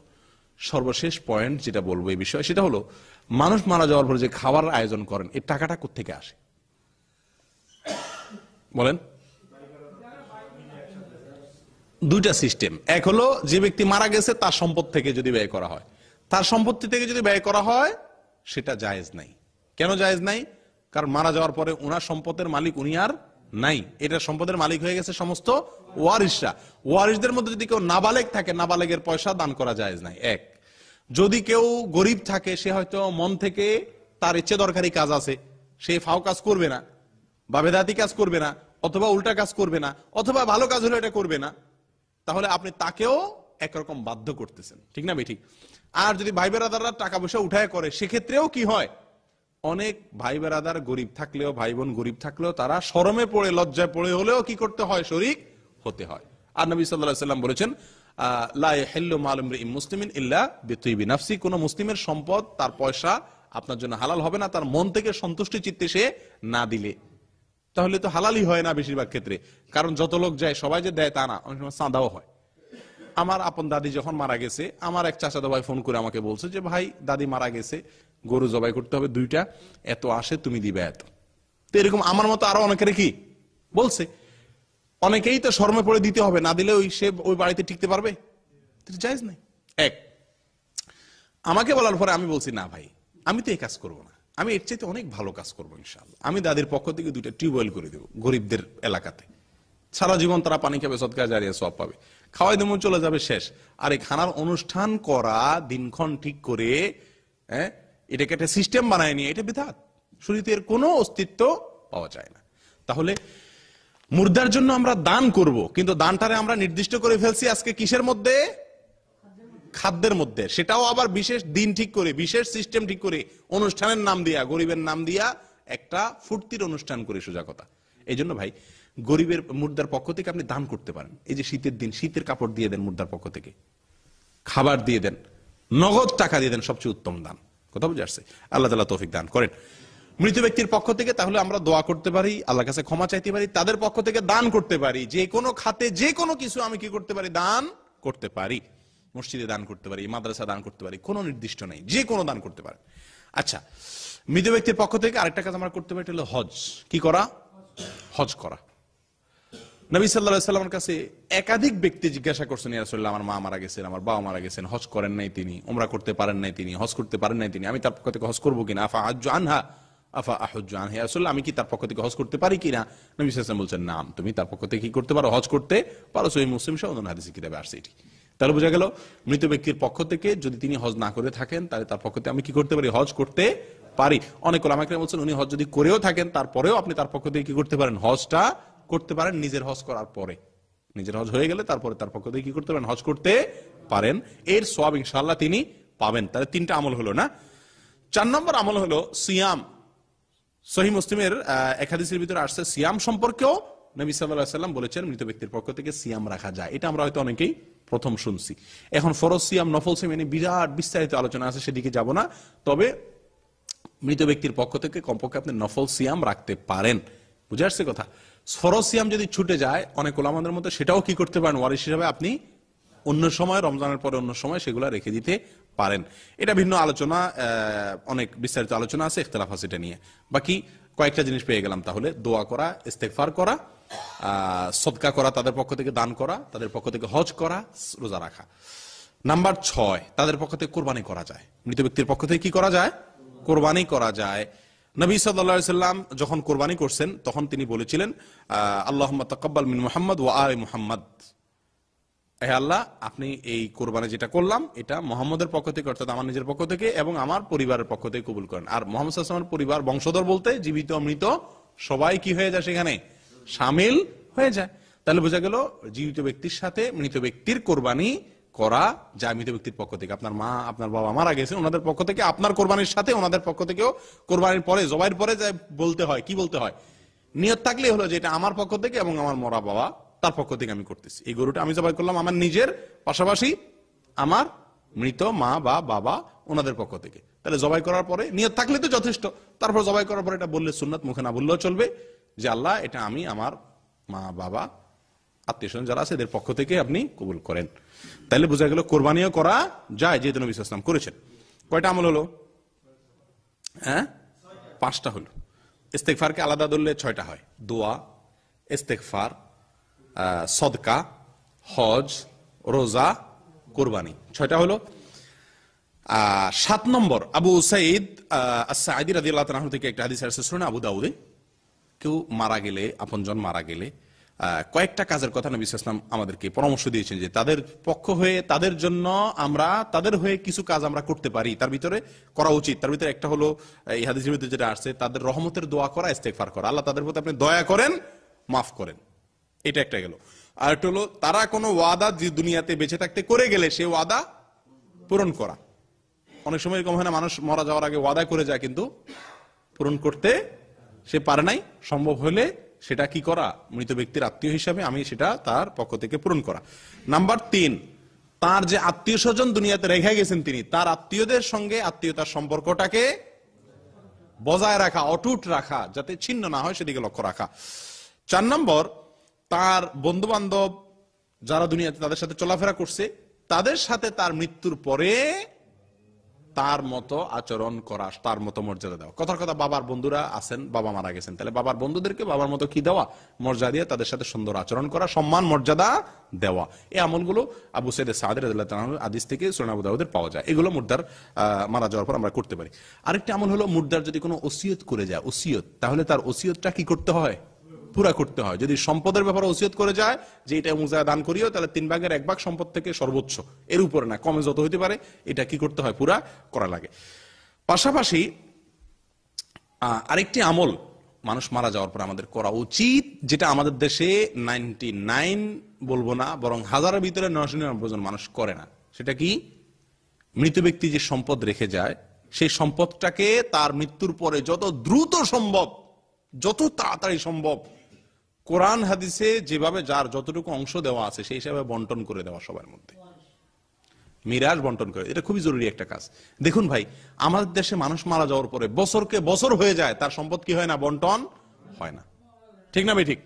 সর্বশেষ পয়েন্ট যেটা বলবো এই বিষয়ে সেটা হলো, মানুষ মারা যাওয়ার পরে যে খাবার আয়োজন করেন এর টাকাটা কোত্থেকে আসে বলেন? দুইটা সিস্টেম। এক হলো যে ব্যক্তি মারা গেছে তার সম্পদ থেকে যদি ব্যয় করা হয়, তার সম্পত্তি থেকে যদি ব্যয় করা হয় সেটা জায়েজ নাই। কেন জায়েজ নাই? কারণ মারা যাওয়ার পরে ওনার সম্পদের মালিক উনি আর নাই, এটা সম্পদের মালিক হয়ে গেছে সমস্ত ওয়ারিশরা। ওয়ারিশদের মধ্যে যদি কেউ নাবালেগ থাকে, নাবালেগের পয়সা দান করা জায়েজ নাই। এক, যদি কেউ গরিব থাকে, সে হয়তো মন থেকে তার ইচ্ছে দরকারি কাজ আছে, সে ফাও কাজ করবে না বা বেদাতি কাজ করবে না, অথবা উল্টা কাজ করবে না, অথবা ভালো কাজ হলে এটা করবে না, তাহলে আপনি তাকেও একরকম বাধ্য করতেছেন, ঠিক না বেঠিক? আর যদি ভাই বেরাদাররা টাকা পয়সা উঠায় করে, সেক্ষেত্রেও কি হয়, অনেক ভাই বেরাদার গরিব থাকলেও, ভাই বোন গরিব থাকলেও তারা শরমে পড়ে, লজ্জায় পড়ে হলেও কি করতে হয়, শরীক হতে হয়। আর নবী সাল্লাল্লাহু আলাইহি ওয়াসাল্লাম বলেছেন, লা ইয়াহিল্লু মালু ইমরিইন মুসলিমিন ইল্লা বিতিবি নাফসি, কোন মুসলিমের সম্পদ, তার পয়সা আপনার জন্য হালাল হবে না তার মন থেকে সন্তুষ্টি চিত্তে সে না দিলে। তাহলে তো হালালই হয় না বেশিরভাগ ক্ষেত্রে, কারণ যত লোক যায় সবাই যে দেয় তা না, অনেক সময় চাঁদাও হয়। আমার আপন দাদি যখন মারা গেছে, আমার এক চাচাতো ভাই ফোন করে আমাকে বলছে যে ভাই দাদি মারা গেছে, গরু জবাই করতে হবে 2টা, এত আসে তুমি দিবে এত। তো এরকম আমার মতো আরো অনেকের কি বলছে, অনেকেই তো শর্মে পড়ে দিতে হবে, না দিলে সে ওই বাড়িতে টিকতে পারবে? জায়েজ নাই। এক, আমাকে বলার পরে আমি বলছি না ভাই, আমি তো এই কাজ করবো না, আমি এর চাইতে অনেক ভালো কাজ করবো ইনশাআল্লাহ। আমি দাদির পক্ষ থেকে 2টা টিউবওয়েল করে দেবো গরিবদের এলাকাতে, সারা জীবন তারা পানি খাবে, সদকা জারিয়া সওয়াব পাবে, খাওয়াই দেবো, চলে যাবে, শেষ। আর এই খানার অনুষ্ঠান করা, দিনক্ষণ ঠিক করে এটাকে একটা সিস্টেম বানায় নিয়ে, এটা বিদআত, শরীয়তের কোনো অস্তিত্ব পাওয়া যায় না। তাহলে মুর্দার জন্য আমরা দান করব, কিন্তু দানটারে আমরা নির্দিষ্ট করে ফেলছি আজকে কিসের মধ্যে? খাদ্যের মধ্যে। সেটাও আবার বিশেষ দিন ঠিক করে, বিশেষ সিস্টেম ঠিক করে, অনুষ্ঠানের নাম দিয়া, গরিবের নাম দিয়া একটা ফুর্তির অনুষ্ঠান করে, সোজা কথা। এই জন্য ভাই, গরিবের মুর্দার পক্ষ থেকে আপনি দান করতে পারেন। এই যে শীতের দিন, শীতের কাপড় দিয়ে দেন মুর্দার পক্ষ থেকে, খাবার দিয়ে দেন, নগদ টাকা দিয়ে দেন, সবচেয়ে উত্তম দান। কথা বুঝে আসছে? আল্লাহ তাআলা তৌফিক দান করেন। মৃত ব্যক্তির পক্ষ থেকে তাহলে আমরা দোয়া করতে পারি, আল্লাহর কাছে ক্ষমা চাইতে পারি, তাদের পক্ষ থেকে দান করতে পারি। যে কোনো খাতে যে কোনো কিছু আমি কি করতে পারি? দান করতে পারি। মসজিদে দান করতে পারি, মাদ্রাসা দান করতে পারি, কোনো নির্দিষ্ট নেই, যে কোনো দান করতে পারে। আচ্ছা, মৃত ব্যক্তির পক্ষ থেকে আরেকটা কাজ আমরা করতে পারি, এটা হলো হজ। কি করা? হজ করা। নবী সাল্লাল্লাহু আলাইহি ওয়াসাল্লামের কাছে একাধিক ব্যক্তি জিজ্ঞাসা করছেন, ইয়া রাসূলুল্লাহ, আমার মা মারা গেছেন, আমার বাবা মারা গেছেন, হজ করেন নাই তিনি, উমরা করতে পারেন নাই তিনি, হজ করতে পারেন নাই তিনি, আমি তার পক্ষ থেকে হজ করবো কিনা? আফা আহজ্জু আনহা আফা আহজ্জু আনহা, ইয়া রাসূলুল্লাহ, আমি কি তার পক্ষ থেকে হজ করতে পারি কিনা? নবী সাল্লাল্লাহু আলাইহি ওয়াসাল্লাম বলছেন, নাম, তুমি তার পক্ষ থেকে কি করতে পারো? হজ করতে পারো। সহিহ মুসলিম সহ অন্যান্য হাদিসে কিতাবে আসছে এটি। তাহলে বোঝা গেল, মৃত ব্যক্তির পক্ষ থেকে যদি তিনি হজ না করে থাকেন, তাহলে তার পক্ষ থেকে আমি কি করতে পারি? হজ করতে পারি। অনেক ওলামা কেরাম বলছেন, উনি হজ যদি করেও থাকেন, তারপরেও আপনি তার পক্ষ থেকে কি করতে পারেন? হজটা করতে পারেন, নিজের হজ করার পরে। নিজের হজ হয়ে গেলে তারপরে তার পক্ষ থেকে কি করতে পারেন? হজ করতে পারেন। এর সওয়াব ইনশাআল্লাহ তিনি পাবেন। তাহলে 3টা আমল হলো না। 4 নম্বর আমল হলো সিয়াম। সহিহ মুসলিমের এক হাদিসের ভিতরে আসছে, সিয়াম সম্পর্কেও নবী সাল্লাল্লাহু আলাইহি ওয়াসাল্লাম বলেছেন মৃত ব্যক্তির পক্ষ থেকে সিয়াম রাখা যায়। এটা আমরা হয়তো অনেকেই প্রথম শুনছি। এখন ফরজ সিয়াম, নফল সিয়াম এনে বিরাট বিস্তারিত আলোচনা আছে, সেদিকে যাব না। তবে মৃত ব্যক্তির পক্ষ থেকে কমপক্ষে আপনি নফল সিয়াম রাখতে পারেন। বুঝে আসছে কথা? ফরজ সিয়াম যদি ছুটে যায়, অনেক ওলামাদের মধ্যে সেটাও কি করতে পারেন? ওয়ারিশ হিসাবে আপনি অন্য সময়, রমজানের পরে অন্য সময় সেগুলো রেখে দিতে পারেন। এটা ভিন্ন আলোচনা, অনেক বিস্তারিত আলোচনা আছে, ইখতিলাফ আছে এটা নিয়ে। বাকি কয়েকটা জিনিস পেয়ে গেলাম। তাহলে দোয়া করা, ইস্তেগফার করা, সদকা করা, তাদের পক্ষ থেকে দান করা, তাদের পক্ষ থেকে হজ করা, রোজা রাখা। নাম্বার 6, তাদের পক্ষ থেকে কোরবানি করা যায়। মৃত ব্যক্তির পক্ষ থেকে কি করা যায়? কোরবানি করা যায়। নবী সাল্লাল্লাহু আলাইহি ওয়াসাল্লাম যখন কোরবানি করছেন, তখন তিনি বলেছিলেন, আল্লাহুম্মা তাকাব্বাল মিন মুহাম্মদ ওয়া আলি মুহাম্মদ, হে আল্লাহ, আপনি এই কোরবানি যেটা করলাম, এটা মুহাম্মদের পক্ষ থেকে, অর্থাৎ আমার নিজের পক্ষ থেকে এবং আমার পরিবারের পক্ষ থেকে কবুল করেন। আর মুহাম্মদ সাল্লাল্লাহু আলাইহি ওয়াসাল্লামের পরিবার, বংশধর বলতে জীবিত মৃত সবাই কি হয়ে যায়? সেখানে শামিল হয়ে যায়। তাহলে বোঝা গেল, জীবিত ব্যক্তির সাথে মৃত ব্যক্তির কোরবানি করা যায় মৃত ব্যক্তির পক্ষ থেকে। আপনার মা, আপনার বাবা মারা গেছেন, ওনাদের পক্ষ থেকে আপনার কোরবানির সাথে ওনাদের পক্ষ থেকেও কোরবানির পরে, জবাইয়ের পরে যা বলতে হয়, কি বলতে হয়? নিয়ত থাকলে হলো যে এটা আমার পক্ষ থেকে এবং আমার মরা বাবা তার পক্ষ থেকে আমি করতেছি। এই গরুটা আমি জবাই করলাম আমার নিজের, পাশাপাশি আমার মৃত মা বা বাবা ওনাদের পক্ষ থেকে। তাহলে জবাই করার পরে নিয়ত থাকলে তো যথেষ্ট, তারপর জবাই করার পরে এটা বললে সুন্নাত, মুখে না বললেও চলবে যে আল্লাহ এটা আমি আমার মা বাবা আত্মীয় স্বজন যারা আছে এদের পক্ষ থেকে আপনি কবুল করেন। তাহলে বোঝা গেল কোরবানিও করা যায়, যেহেতু নবী সাল্লাল্লাহু আলাইহি ওয়াসাল্লাম করেছেন। কয়টা আমল হলো? হ্যাঁ, 5টা হলো। ইস্তেগফারকে আলাদা ধরলে 6টা হয়। দোয়া, ইস্তেগফার, সদকা, হজ, রোজা, কোরবানি, 6টা হলো। 7 নম্বর আবু সাঈদ আস-সাঈদী রাদিয়াল্লাহু তাআলা থেকে একটা হাদিস আছে সুনান আবু দাউদে, কেউ মারা গেলে, আপনজন মারা গেলে কয়েকটা কাজের কথা নবী সাল্লাল্লাহু আলাইহি ওয়াসাল্লাম আমাদেরকে পরামর্শ দিয়েছেন যে তাদের পক্ষ হয়ে, তাদের জন্য আমরা, তাদের হয়ে কিছু কাজ আমরা করতে পারি, তার ভিতরে করা উচিত। তার ভিতরে একটা হলো এই হাদিসের ভিতরে যেটা আসছে, তাদের রহমতের দোয়া করা, ইস্তেগফার করা, আল্লাহ তাদের প্রতি আপনি দয়া করেন, মাফ করেন, এটা একটা গেল। আর একটা হলো তারা কোনো ওয়াদা যে দুনিয়াতে বেঁচে থাকতে করে গেলে সে ওয়াদা পূরণ করা। অনেক সময় এরকম হয় না, মানুষ মারা যাওয়ার আগে ওয়াদা করে যায় কিন্তু পূরণ করতে সে পারে নাই, সম্ভব হলে সেটা কি করা, মৃত ব্যক্তির আত্মীয় হিসাবে আমি সেটা তার পক্ষ থেকে পূরণ করা। নাম্বার 3, তার যে আত্মীয় স্বজন দুনিয়াতে রেখে গেছেন তিনি, তার আত্মীয়দের সঙ্গে আত্মীয়তার সম্পর্কটাকে বজায় রাখা, অটুট রাখা, যাতে ছিন্ন না হয় সেদিকে লক্ষ্য রাখা। 4 নম্বর, তার বন্ধু বান্ধব যারা দুনিয়াতে তাদের সাথে চলাফেরা করছে, তাদের সাথে তার মৃত্যুর পরে তার মতো আচরণ করা, তার মতো মর্যাদা দেওয়া। কথার কথা, বাবার বন্ধুরা আছেন, বাবা মারা গেছেন, তাহলে বাবার বন্ধুদেরকে বাবার মতো কি দেওয়া, মর্যাদা দিয়ে তাদের সাথে সুন্দর আচরণ করা, সম্মান মর্যাদা দেওয়া। এই আমলগুলো আবু সাঈদ আস-সাঈদী রাদিয়াল্লাহু তাআলা হাদিস থেকে সুনান আবু দাউদের পাওয়া যায়। এগুলো মুর্দার মারা যাওয়ার পর আমরা করতে পারি। আরেকটি আমল হলো, মুর্দার যদি কোনো ওসিয়ত করে যায়, ওসিয়ত, তাহলে তার ওসিয়তটা কি করতে হয়, পুরা করতে হয়। যদি সম্পদের ব্যাপারে ওসিয়ত করে যায় যে এটা মুজায়া দান করিও, তাহলে 3 ভাগের 1 ভাগ সম্পদ থেকে সর্বোচ্চ, এর উপরে না, কমে যত হইতে পারে, এটা কি করতে হয়, পুরা করা লাগে। পাশাপাশি আরেকটি আমল মানুষ মারা যাওয়ার পর আমাদের করা উচিত, যেটা আমাদের দেশে 99 বলবো না, বরং 1000-এর ভিতরে 999 জন মানুষ করে না। সেটা কি, মৃত ব্যক্তি যে সম্পদ রেখে যায়, সেই সম্পদটাকে তার মৃত্যুর পরে যত দ্রুত সম্ভব, যত তাড়াতাড়ি সম্ভব, কোরআন হাদিসে যেভাবে যার যতটুকু অংশ দেওয়া আছে সেই হিসাবে বন্টন করে দেওয়া, সবার মধ্যে মিরাজ বন্টন করে। এটা খুবই জরুরি একটা কাজ। দেখুন ভাই, আমাদের দেশে মানুষ মারা যাওয়ার পরে বছরকে বছর হয়ে যায়, তার সম্পদ কি হয় না, বন্টন হয় না। ঠিক না ভাই? ঠিক।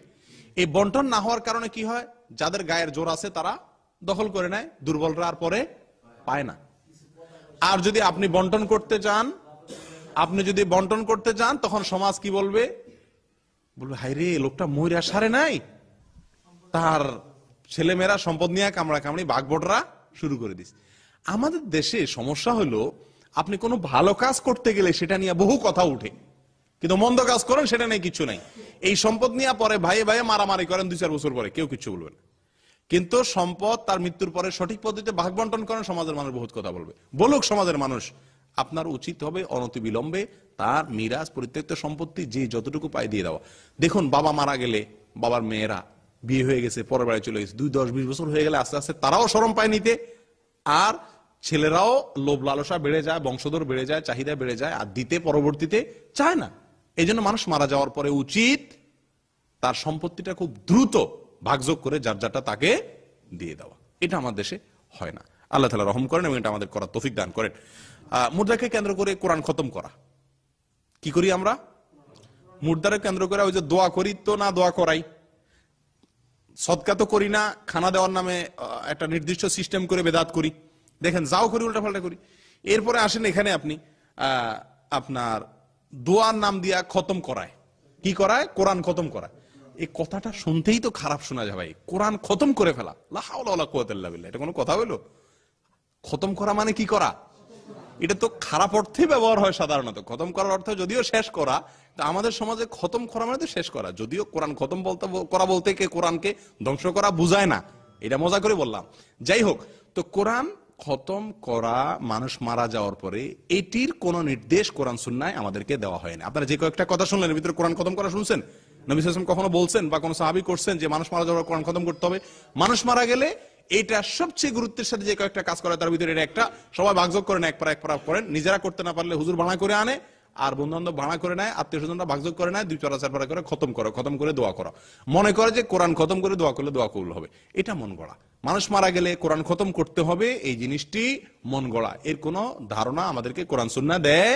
এই বন্টন না হওয়ার কারণে কি হয়, যাদের গায়ের জোর আছে তারা দখল করে নেয়, দুর্বলরা আর পরে পায় না। আর যদি আপনি বন্টন করতে চান, তখন সমাজ কি বলবে, হাইরে লোকটা মইরা সারে নাই, তার ছেলেমেয়েরা সম্পদ নিয়ে কামড়া কামড়ি ভাগ বটরা শুরু করে দিস। আমাদের দেশে সমস্যা হলো, আপনি কোনো ভালো কাজ করতে গেলে সেটা নিয়ে বহু কথা উঠে, কিন্তু মন্দ কাজ করেন সেটা নিয়ে কিছু নাই। এই সম্পদ নিয়ে পরে ভাইয়ে ভাইয়ে মারামারি করেন 2-4 বছর পরে, কেউ কিছু বলবে না। কিন্তু সম্পদ তার মৃত্যুর পরে সঠিক পদ্ধতিতে ভাগ বন্টন করেন, সমাজের মানুষ বহুত কথা বলবে। বলুক সমাজের মানুষ, আপনার উচিত হবে অনতিবিলম্বে তার মিরাজ, পরিত্যক্ত সম্পত্তি যে যতটুকু পায় দিয়ে দেওয়া। দেখুন, বাবা মারা গেলে বাবার মেয়েরা বিয়ে হয়ে গেছে, পরের বাড়ি চলে গেছে, 2-10-20 বছর হয়ে গেলে আস্তে আস্তে তারাও শরম পায় নিতে, আর ছেলেরাও লোভ লালসা বেড়ে যায়, বংশধর বেড়ে যায়, চাহিদা বেড়ে যায়, আর দিতে পরবর্তীতে চায় না। এই জন্য মানুষ মারা যাওয়ার পরে উচিত তার সম্পত্তিটা খুব দ্রুত ভাগযোগ করে যার যারটা তাকে দিয়ে দেওয়া। এটা আমার দেশে হয় না। আল্লাহ তাআলা রহম করেন এবং এটা আমাদের করার তৌফিক দান করেন। মুর্দাকে কেন্দ্র করে কোরআন খতম করা, কি করি আমরা? মুর্দারে কেন্দ্র করে ওই যে দোয়া করি তো না, দোয়া করাই, সদকা তো করি না, খানা দেওয়ার নামে একটা নির্দিষ্ট সিস্টেম করে বেদাত করি, দেখেন যাও করি, উল্টা পাল্টা করি। এরপরে আসেন এখানে আপনি আপনার দোয়ার নাম দিয়া খতম করায়, কি করায়? কোরআন খতম করায়। এই কথাটা শুনতেই তো খারাপ শোনা যায় ভাই, কোরআন খতম করে ফেলা, লা হাওলা ওয়ালা কুওয়াতা ইল্লা বিল্লাহ, এটা কোনো কথা হলো? খতম করা মানে কি করা? এটা তো খারাপ অর্থে ব্যবহার হয় সাধারণত। খতম করার অর্থ যদিও শেষ করা, তা আমাদের সমাজে খতম করা মানে তো শেষ করা। যদিও কোরআন খতম করা বলতে কে কোরআনকে ধ্বংস করা বুঝায় না, এটা মজা করে বললাম। যাই হোক, তো কোরআন খতম করা মানুষ মারা যাওয়ার পরে, এটির কোন নির্দেশ কোরআন সুন্নায় আমাদেরকে দেওয়া হয় না। আপনারা যে কয়েকটা কথা শুনলেন, এর ভিতরে কোরআন খতম করা শুনছেন? নবী সাল্লাল্লাহু আলাইহি ওয়াসাল্লাম কখনো বলছেন বা কোন সাহাবী করছেন যে মানুষ মারা যাওয়ার পর কোরআন খতম করতে হবে? মানুষ মারা গেলে এটা সবচেয়ে গুরুত্বের সাথে যে কয়েকটা কাজ করে তার ভিতরে এটা একটা, সবাই ভাগযোগ করেন, এক পারা করেন, নিজেরা করতে না পারলে হুজুর বানা করে আনে, আর বন্ধু বান্ধব ভাড়া করে নেয়, আত্মীয় স্বজনরা ভাগযোগ করে নেয়, 2-4 পারা করে খতম করে দোয়া করো, মনে করে যে কোরআন খতম করে দোয়া করলে দোয়া কবুল হবে। এটা মন গড়া। মানুষ মারা গেলে কোরআন খতম করতে হবে, এই জিনিসটি মন গড়া। এর কোনো ধারণা আমাদেরকে কোরআন সুন্নাহ দেয়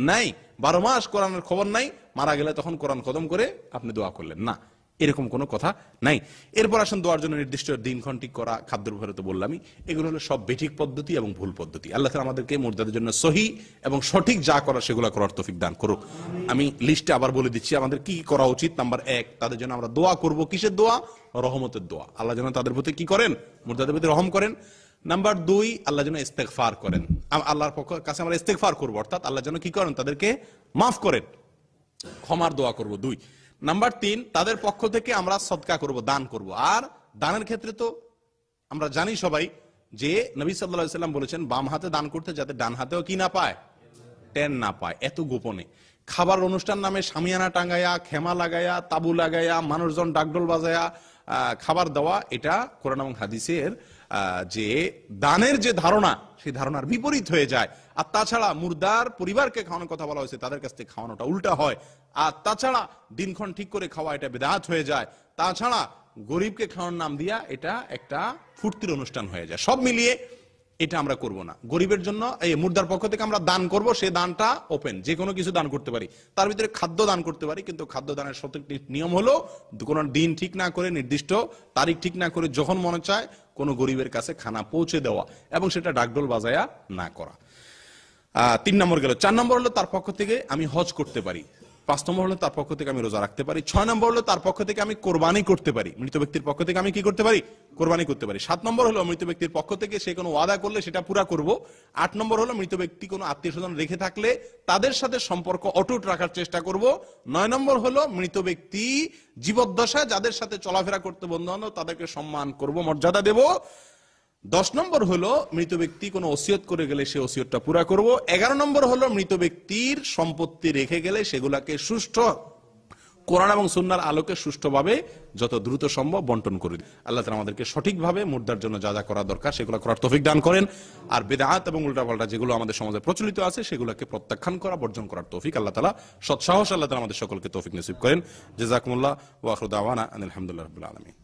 নাই। 12 মাস কোরআনের খবর নাই, মারা গেলে তখন কোরআন খতম করে আপনি দোয়া করলেন না, এরকম কোনো কথা নাই। এরপর আসেন দোয়ার জন্য নির্দিষ্ট দিনক্ষণ ঠিক করা, খাদ্যের ব্যাপারে তো বললামই। এগুলো হলো সব বেঠিক পদ্ধতি এবং ভুল পদ্ধতি। আল্লাহ তাআলা আমাদেরকে মুর্দাদের জন্য সহি এবং সঠিক যা করা সেগুলো করার তৌফিক দান করুক। আমি লিস্টে আবার বলে দিচ্ছি আমাদের কি করা উচিত। নাম্বার 1, তাদের জন্য আমরা দোয়া করব। কিসের দোয়া? রহমতের দোয়া। আল্লাহ যেন তাদের প্রতি কি করেন? মুর্দাদের প্রতি রহম করেন। নাম্বার 2, আল্লাহ যেন ইস্তেগফার করেন। আল্লাহর কাছে আমরা ইস্তেগফার করবো, অর্থাৎ আল্লাহ যেন কি করেন? তাদেরকে মাফ করেন, ক্ষমার দোয়া করব। 2 নাম্বার 3, তাদের পক্ষ থেকে আমরা সদকা করব, দান করব। আর দানের ক্ষেত্রে তো আমরা জানি সবাই যে নবী সাল্লাল্লাহু আলাইহি ওয়াসাল্লাম বলেছেন বাম হাতে দান করতে, যাতে ডান হাতেও কি না পায়? টেন না পায়। এত গোপনে খাবার অনুষ্ঠান নামে শামিয়ানা টাঙ্গায়া, খেমা লাগায়া, তাবু লাগায়া, মানুষজন ডাকডোল বাজায়া খাবার দেওয়া, এটা কোরআন এবং হাদিসের যে দানের যে ধারণা, সেই ধারণার বিপরীত হয়ে যায়। আর তাছাড়া মুর্দার পরিবারকে খাওয়ানোর কথা বলা হয়েছে, তাদের কাছ থেকে খাওয়ানোটা উল্টা হয়। আর তাছাড়া দিনক্ষণ ঠিক করে খাওয়া, এটা বিদআত হয়ে যায়। তাছাড়া গরিবকে খাওয়ানোর নাম দিয়া এটা একটা ফুর্তির অনুষ্ঠান হয়ে যায়। সব মিলিয়ে এটা আমরা করব না। গরিবের জন্য এই মুর্দার পক্ষ থেকে আমরা দান করব, সে দানটা ওপেন, যে কোনো কিছু দান করতে পারি। তার ভিতরে খাদ্য দান করতে পারি, কিন্তু খাদ্য দানের সঠিক নিয়ম হলো কোনো দিন ঠিক না করে, নির্দিষ্ট তারিখ ঠিক না করে, যখন মনে চায় কোনো গরিবের কাছে খানা পৌঁছে দেওয়া, এবং সেটা ডাকডোল বাজায়া না করা। 3 নম্বর গেল। 4 নম্বর হলো তার পক্ষ থেকে আমি হজ করতে পারি। 5 নম্বর হলো তার পক্ষ থেকে আমি রোজা রাখতে পারি। 6 নম্বর হলো তার পক্ষ থেকে আমি কোরবানি করতে পারি, মৃত ব্যক্তির পক্ষ থেকে আমি কি করতে পারি? কোরবানি করতে পারি। 7 নম্বর হলো মৃত ব্যক্তির পক্ষ থেকে সে কোনো ওয়াদা করলে সেটা পুরা করব। 8 নম্বর হলো মৃত ব্যক্তি কোনো আত্মীয় স্বজন রেখে থাকলে তাদের সাথে সম্পর্ক অটুট রাখার চেষ্টা করব। 9 নম্বর হলো মৃত ব্যক্তি জীবদ্দশায় যাদের সাথে চলাফেরা করতে বন্ধু বান্ধব, তাদেরকে সম্মান করব, মর্যাদা দেব। 10 নম্বর হলো মৃত ব্যক্তি কোনো ওসিয়ত করে গেলে সে ওসিয়তটা পুরা করব। 11 নম্বর হলো মৃত ব্যক্তির সম্পত্তি রেখে গেলে সেগুলাকে সুষ্ঠু কোরআন এবং সুন্নাহর আলোকে সুষ্ঠুভাবে যত দ্রুত সম্ভব বন্টন করে দিই। আল্লাহ তাআলা আমাদেরকে সঠিকভাবে মুর্দার জন্য যা যা করা দরকার সেগুলো করার তৌফিক দান করেন। আর বিদআত এবং উল্টাপাল্টা যেগুলো আমাদের সমাজে প্রচলিত আছে সেগুলোকে প্রত্যাখ্যান করা, বর্জন করার তৌফিক আল্লাহ তাআলা, সৎসাহস আল্লাহ তাআলা আমাদের সকলকে তৌফিক নসিব করেন। জাযাকুমুল্লাহ ওয়া আখিরু দাওয়ানা আনিল হামদুলিল্লাহি রাব্বিল আলামিন।